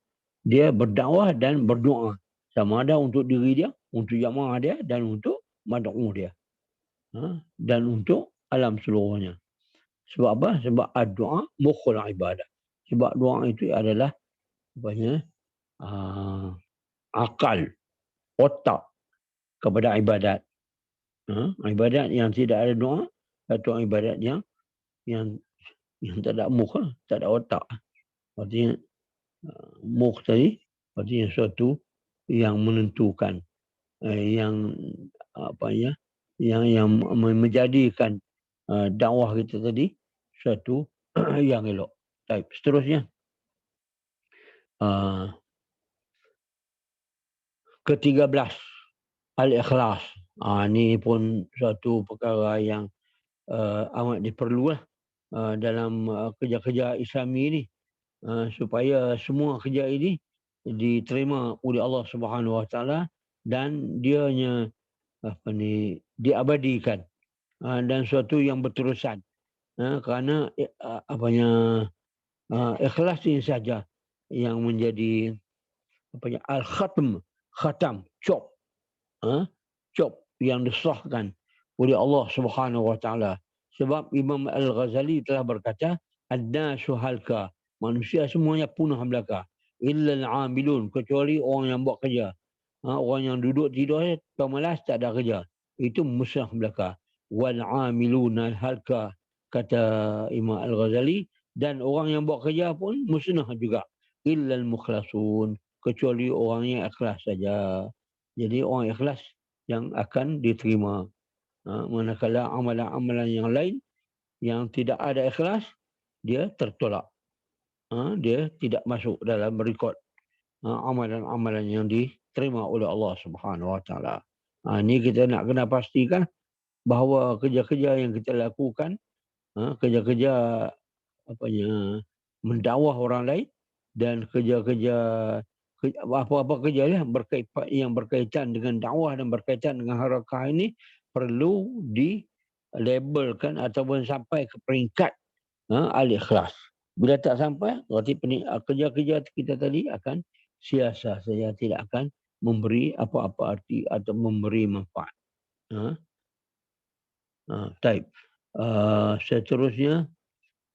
dia berdakwah dan berdoa, sama ada untuk diri dia, untuk jamaah dia, dan untuk mad'u dia, dan untuk alam seluruhnya. Sebab apa? Sebab doa mukhul ibadah. Sebab doa itu adalah akal, otak kepada ibadat. Ibadat yang tidak ada doa atau ibadat yang tak ada mukh, tak ada otak. Artinya mukh tadi artinya sesuatu yang menentukan, yang yang menjadikan dakwah kita tadi sesuatu yang elok. Baik, seterusnya ke-13 al-ikhlas. Ini pun suatu perkara yang amat diperlukan dalam kerja-kerja Islami ini, supaya semua kerja ini diterima oleh Allah Subhanahu Wa Taala dan dianya diabadikan, dan suatu yang berterusan, kerana ikhlas ini saja yang menjadi khatam cop yang disahkan oleh Allah Subhanahu Wa Taala. Sebab Imam Al-Ghazali telah berkata, "An-nasu halka." Manusia semuanya punah belaka. Illa al-amilun, kecuali orang yang buat kerja. Orang yang duduk tidur pemalas tak ada kerja. Itu musnah belaka. Wal amiluna halka, kata Imam Al-Ghazali, dan orang yang buat kerja pun musnah juga. Illa al-mukhlasun, kecuali orang yang ikhlas saja. Jadi orang ikhlas yang akan diterima. Manakala amalan-amalan yang lain yang tidak ada ikhlas, dia tertolak. Dia tidak masuk dalam rekod amalan-amalan yang diterima oleh Allah Subhanahu Wa Taala. Ini kita nak kena pastikan bahawa kerja-kerja yang kita lakukan, kerja-kerja mendakwah orang lain, dan kerja-kerja apa-apa kerja yang berkaitan dengan dakwah dan berkaitan dengan harakah ini perlu dilabelkan ataupun sampai ke peringkat al-ikhlas. Bila tak sampai, berarti kerja-kerja kita tadi akan sia-sia saja, tidak akan memberi apa-apa arti atau memberi manfaat. Taib. Seterusnya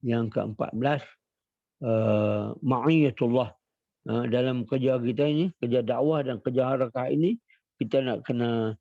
yang ke-14, ma'iyatullah. Dalam kerja kita ini, kerja dakwah dan kerja harakah ini, kita nak kena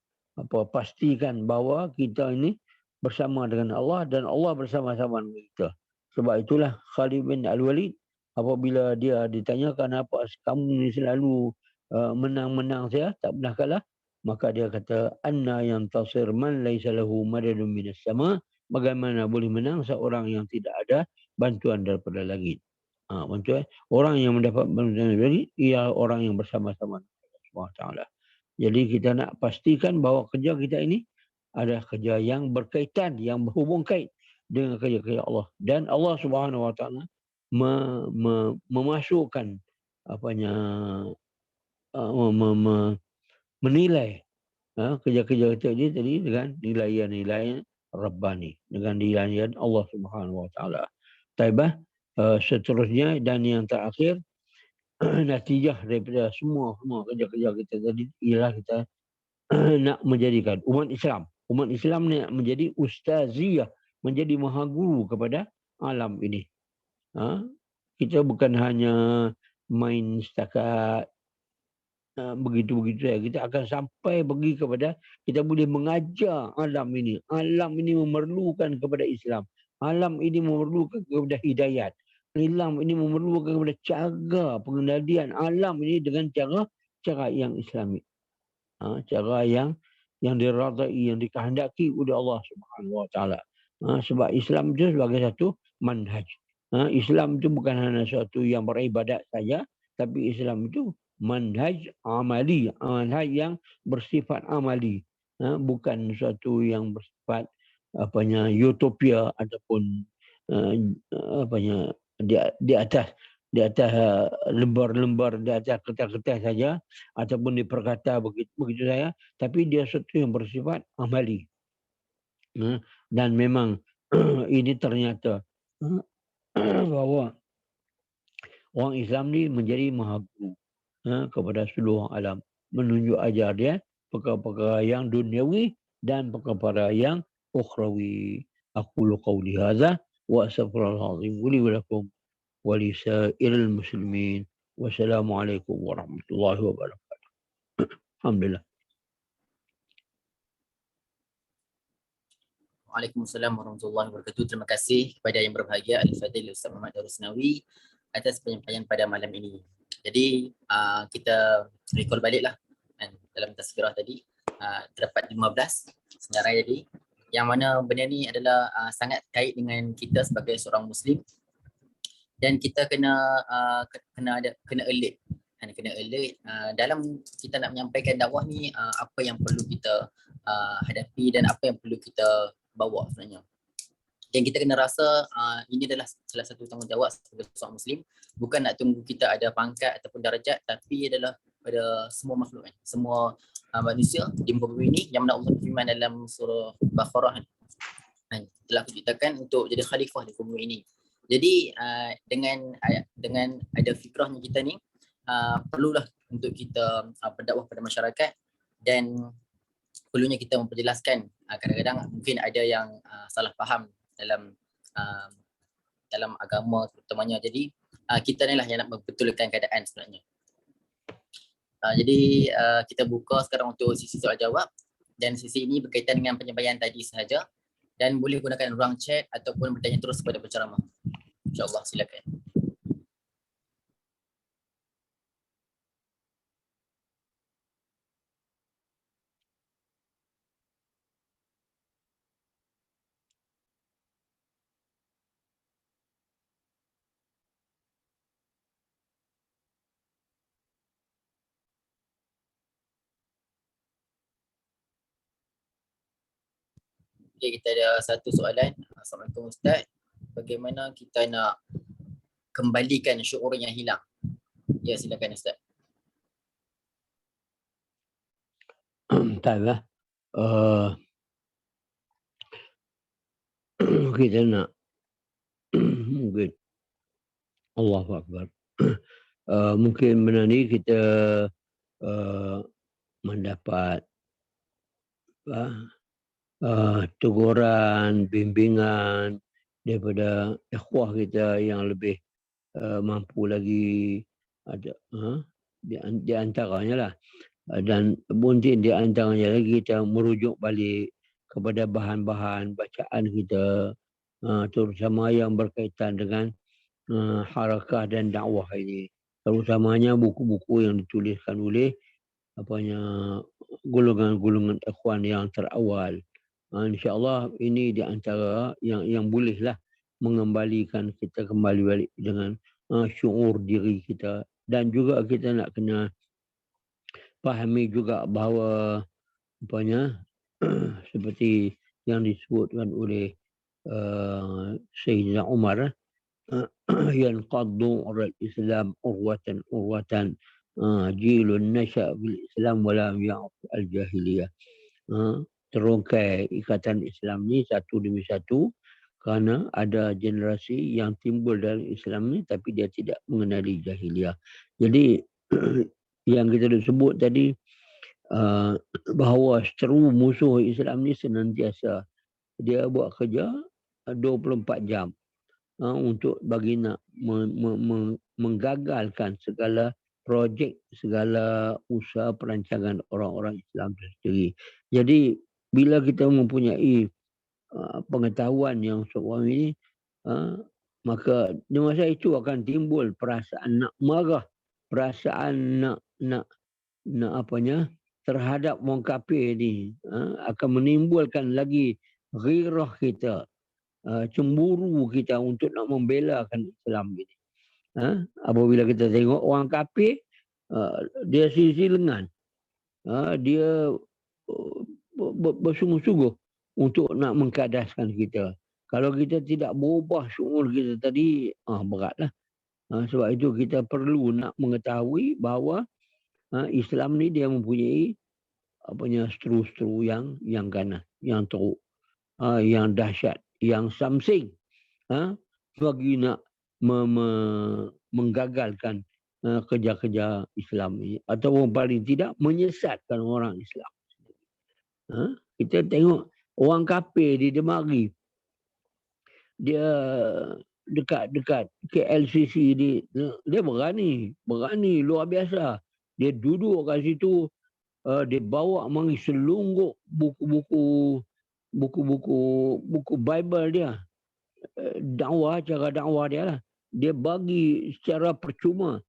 pastikan bahawa kita ini bersama dengan Allah dan Allah bersama-sama dengan kita. Sebab itulah Khalid bin Al-Walid, apabila dia ditanyakan apa kamu ni selalu menang-menang saya, tak pernah kalah, maka dia kata, anna yantasir man laysa lahu madadun minas sama. Bagaimana boleh menang seorang yang tidak ada bantuan daripada langit. Bantuan orang yang mendapat bantuan dari ia orang yang bersama-sama dengan Allah Taala. Jadi kita nak pastikan bahawa kerja kita ini adalah kerja yang berkaitan, yang berhubung kait dengan kerja-kerja Allah, dan Allah Subhanahu Wa Taala memasukkan menilai kerja-kerja kita ini tadi dengan nilai-nilai Rabbani, dengan nilai Allah Subhanahu Wa Taala. Taibah. Seterusnya dan yang terakhir, natijah daripada semua kerja-kerja kita tadi ialah kita nak menjadikan umat Islam ni nak menjadi ustaziyah, menjadi mahaguru kepada alam ini. Kita bukan hanya main setakat begitu-begitu saja. Kita akan sampai pergi kepada kita boleh mengajar alam ini. Alam ini memerlukan kepada Islam. Alam ini memerlukan kepada hidayat. Alam ini memerlukan kepada cara pengendalian alam ini dengan cara yang Islami. Cara yang diradai, yang dikehendaki oleh Allah Subhanahu Wa Taala. Sebab Islam itu sebagai satu manhaj. Islam itu bukan hanya satu yang beribadat saja, tapi Islam itu manhaj amali, manhaj yang bersifat amali, bukan suatu yang bersifat utopia ataupun uh, di atas lembar-lembar, di atas kertas-kertas saja ataupun di perkata begitu saja, tapi dia sesuatu yang bersifat amali. Dan memang ini ternyata bahawa orang Islam ni menjadi maha guru kepada seluruh alam, menunjuk ajar dia perkara-perkara yang duniawi dan perkara yang ukhrawi. Aqulu qawli hadza wa astaghfirullahal azim li wa lakum wa li sa'iril muslimin. Wassalamualaikum warahmatullahi wabarakatuh. Alhamdulillah. Waalaikumsalam warahmatullahi wabarakatuh. Terima kasih kepada yang berbahagia Al-Fadhil Ustaz Muhammad Darusnawi atas penyampaian pada malam ini. Jadi kita recall baliklah kan, dalam tazkirah tadi terdapat 15 senarai tadi, yang mana benda ni adalah sangat kait dengan kita sebagai seorang Muslim, dan kita kena alert, kena alert dalam kita nak menyampaikan dakwah ni, apa yang perlu kita hadapi dan apa yang perlu kita bawa sebenarnya. Dan kita kena rasa ini adalah salah satu tanggungjawab sebagai seorang Muslim, bukan nak tunggu kita ada pangkat ataupun darjat, tapi adalah pada semua makhluk kan, semua manusia di muka bumi ini, yang mana Allah berfirman dalam surah Baqarah kan, telah kuciptakan untuk jadi khalifah di bumi ini. Jadi dengan ada fikrahnya kita ni, perlulah untuk kita berdakwah pada masyarakat, dan perlunya kita memperjelaskan. Kadang-kadang mungkin ada yang salah faham dalam agama terutamanya. Jadi kita ni lah yang nak membetulkan keadaan sebenarnya. Jadi kita buka sekarang untuk sesi soal jawab, dan sesi ini berkaitan dengan penyampaian tadi sahaja, dan boleh gunakan ruang chat ataupun bertanya terus kepada penceramah. InsyaAllah, silakan. Okay, kita ada satu soalan. Assalamualaikum Ustaz. Bagaimana kita nak kembalikan syuur yang hilang? Ya, silakan Ustaz. Taklah. Kita nak mungkin Allahu Akbar. Mungkin benda ni kita mendapat teguran, bimbingan daripada ikhwah kita yang lebih mampu lagi, ada di antaranya lah, dan mungkin di antaranya lagi kita merujuk balik kepada bahan-bahan bacaan kita, terutama yang berkaitan dengan harakah dan dakwah ini, terutamanya buku-buku yang dituliskan oleh golongan-golongan ikhwan yang terawal. InsyaAllah ini di antara yang bolehlah mengembalikan kita kembali balik dengan syuur diri kita. Dan juga kita nak kena fahami juga bahawa seperti yang disebutkan oleh Sayyidina Umar, yanqaddu al-Islam urwatan jilun nasha' bil Islam wala ya'uf al-jahiliyah. Terungkai ikatan Islam ni satu demi satu kerana ada generasi yang timbul dalam Islam ni tapi dia tidak mengenali jahiliyah. Jadi yang kita sebut tadi, bahawa seteru musuh Islam ni senantiasa dia buat kerja 24 jam untuk bagi nak menggagalkan segala projek, segala usaha perancangan orang-orang Islam itu sendiri. Jadi bila kita mempunyai pengetahuan yang seorang ini, maka di masa itu akan timbul perasaan nak marah, perasaan nak terhadap orang kafir ni, akan menimbulkan lagi ghirah kita, cemburu kita untuk nak membelakan Islam ini. Apabila kita tengok orang kafir, dia sisi lengan, dia bersungguh-sungguh untuk nak mengkadaskan kita. Kalau kita tidak berubah syuur kita tadi, beratlah. Sebab itu kita perlu nak mengetahui bahawa Islam ni dia mempunyai seteru-seteru yang ganas, yang teruk, yang dahsyat, yang samsing, bagi nak menggagalkan kerja-kerja Islam ini, atau paling tidak menyesatkan orang Islam. Kita tengok orang kafir di Demari, dia dekat KLCC, dia berani luar biasa. Dia duduk kat situ, dia bawa mari selungguk buku Bible dia, cara dakwah dia lah. Dia bagi secara percuma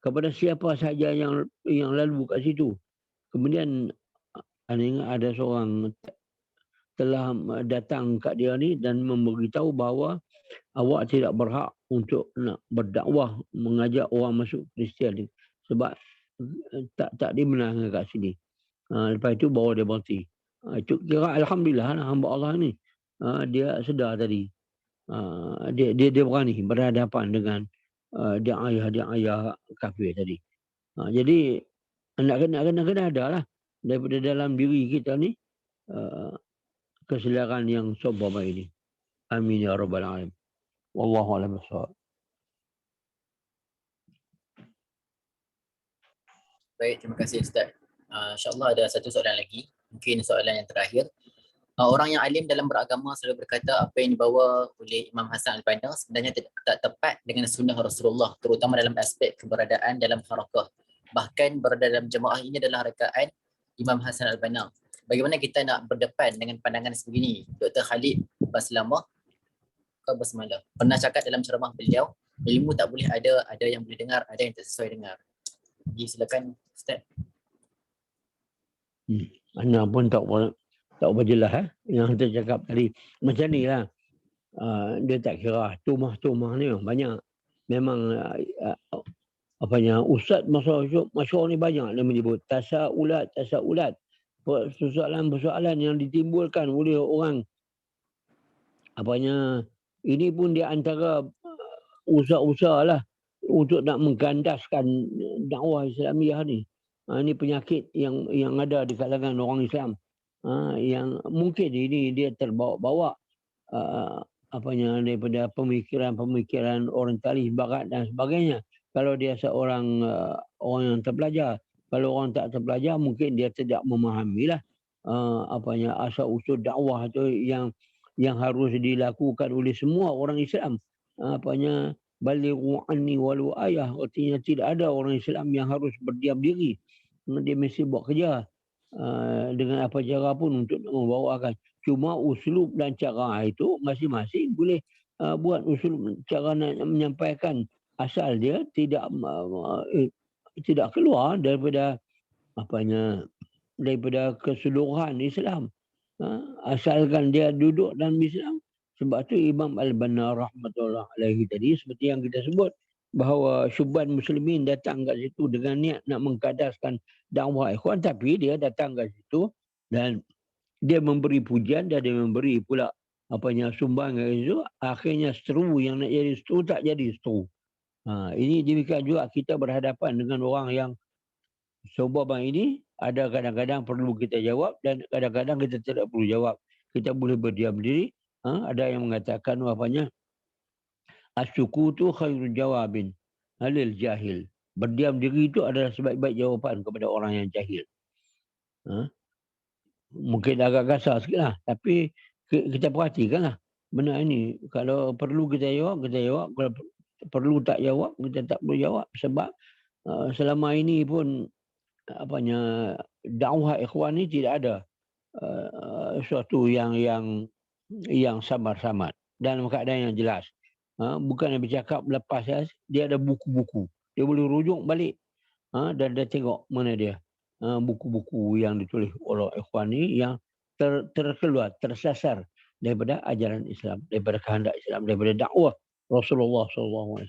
kepada siapa sahaja yang lalu kat situ. Kemudian ada seorang telah datang kat dia ni dan memberitahu bahawa awak tidak berhak untuk nak berdakwah mengajak orang masuk Kristian ni, sebab tak dimenangkan kat sini. Lepas itu bawa dia berhenti. Itu kira alhamdulillah lah, hamba Allah ni dia sedar tadi. Dia berani berhadapan dengan dia kafir tadi. Jadi nak kena ada lah daripada dalam diri kita ni keselarasan yang sobat ini. Amin ya rabbal alamin. Wallahu a'lam bishawab. Baik, terima kasih Ustaz. InsyaAllah ada satu soalan lagi. Mungkin soalan yang terakhir. Orang yang alim dalam beragama selalu berkata apa yang dibawa oleh Imam Hasan Al-Banna sebenarnya tak tepat dengan sunnah Rasulullah, terutama dalam aspek keberadaan dalam harakah. Bahkan berada dalam jemaah ini adalah rekaan Imam Hasan Al-Banna. Bagaimana kita nak berdepan dengan pandangan sebegini? Dr. Khalid Baslamah Basmalah pernah cakap dalam ceramah beliau, ilmu tak boleh ada yang boleh dengar, ada yang tak sesuai dengar. Jadi silakan Ustaz. Ana pun tak berjelas yang kita cakap tadi. Macam ni lah. Dia tak kira tumah-tumah ni banyak. Memang ustaz masyarakat ni banyak dia menyebut tasaulat. Persoalan yang ditimbulkan oleh orang ini pun di antara usaha-usaha lah untuk nak menggandaskan dakwah Islamiah ni. Ini penyakit yang ada di kalangan orang Islam. Yang mungkin ini dia terbawa-bawa daripada pemikiran orientalis barat dan sebagainya. Kalau dia seorang orang yang terpelajar, kalau orang tak terpelajar mungkin dia tidak memahamilah asal usul dakwah tu yang harus dilakukan oleh semua orang Islam. Balighu anni walau ayah, artinya tidak ada orang Islam yang harus berdiam diri. Dia mesti buat kerja dengan apa cara pun untuk membawakan. Cuma uslub dan cara itu masing-masing boleh buat uslub cara nak menyampaikan, asal dia tidak keluar daripada daripada keseluruhan Islam. Asalkan dia duduk dalam Islam. Sebab tu Imam Al-Banna rahmatullah alaihi tadi, seperti yang kita sebut, bahawa syubhan muslimin datang kat situ dengan niat nak mengkadaskan dakwah ikhwan, tapi dia datang kat situ dan dia memberi pujian dan dia memberi pula sumbangan itu, akhirnya seteru yang nak jadi seteru tak jadi seteru. Ini demikian juga kita berhadapan dengan orang yang sobat ini, ada kadang-kadang perlu kita jawab dan kadang-kadang kita tidak perlu jawab. Kita boleh berdiam diri. Ada yang mengatakan as-sukutu khairul jawabin halil jahil. Berdiam diri itu adalah sebaik-baik jawapan kepada orang yang jahil. Mungkin agak kasar sikit lah, tapi kita perhatikanlah benda ini. Kalau perlu kita jawab, kita jawab. Kalau perlu tak jawab, kita tak perlu jawab. Sebab selama ini pun dakwah ikhwan ni tidak ada sesuatu yang samar-samar dalam keadaan yang jelas. Bukan yang bercakap lepas, dia ada buku-buku. Dia boleh rujuk balik dan dia tengok mana dia buku-buku yang ditulis oleh ikhwan ni yang terkeluar, tersasar daripada ajaran Islam, daripada kehendak Islam, daripada dakwah Rasulullah SAW.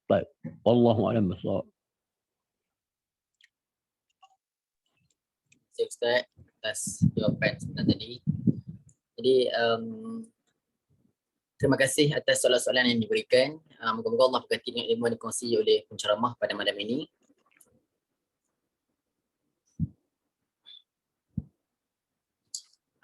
Baik, wallahu a'lam bishawab. Ustaz, atas jawapan sebenarnya tadi. Jadi terima kasih atas soalan-soalan yang diberikan. Moga-moga Allah berkati dengan ilmu yang dikongsi oleh penceramah pada malam ini.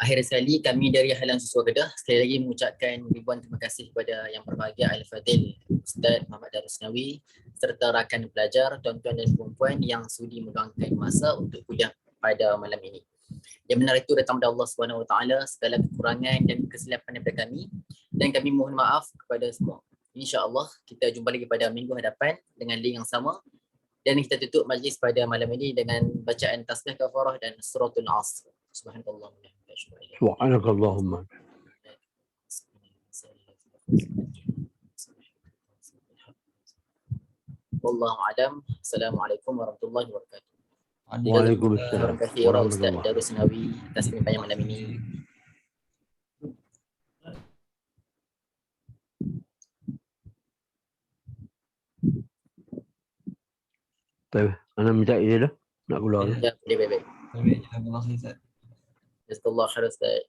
Akhir sekali kami dari Halang Susua Kedah sekali lagi mengucapkan ribuan terima kasih kepada Yang Berbahagia Al-Fadhil Ustaz Muhammad Darusnawi serta rakan pelajar, tuan-tuan dan puan-puan yang sudi meluangkan masa untuk kuliah pada malam ini. Yang benar itu datang dari Allah Subhanahu Wa Taala, segala kekurangan dan kesilapan daripada kami, dan kami mohon maaf kepada semua. InsyaAllah kita jumpa lagi pada minggu hadapan dengan link yang sama, dan kita tutup majlis pada malam ini dengan bacaan tasbih kafarah dan suratul Asr. Subhanallah. سبحانك اللهم. Wallahu a'lam. Assalamualaikum warahmatullahi wabarakatuh. Waalaikumsalam Terima kasih Ustaz Darusnawi atas penyampaian malam ini. Baik, ana minta ini dah. Nak keluar. Ya, baik-baik. Jazakallah khair Ustaz. Jazakallah khair Ustaz.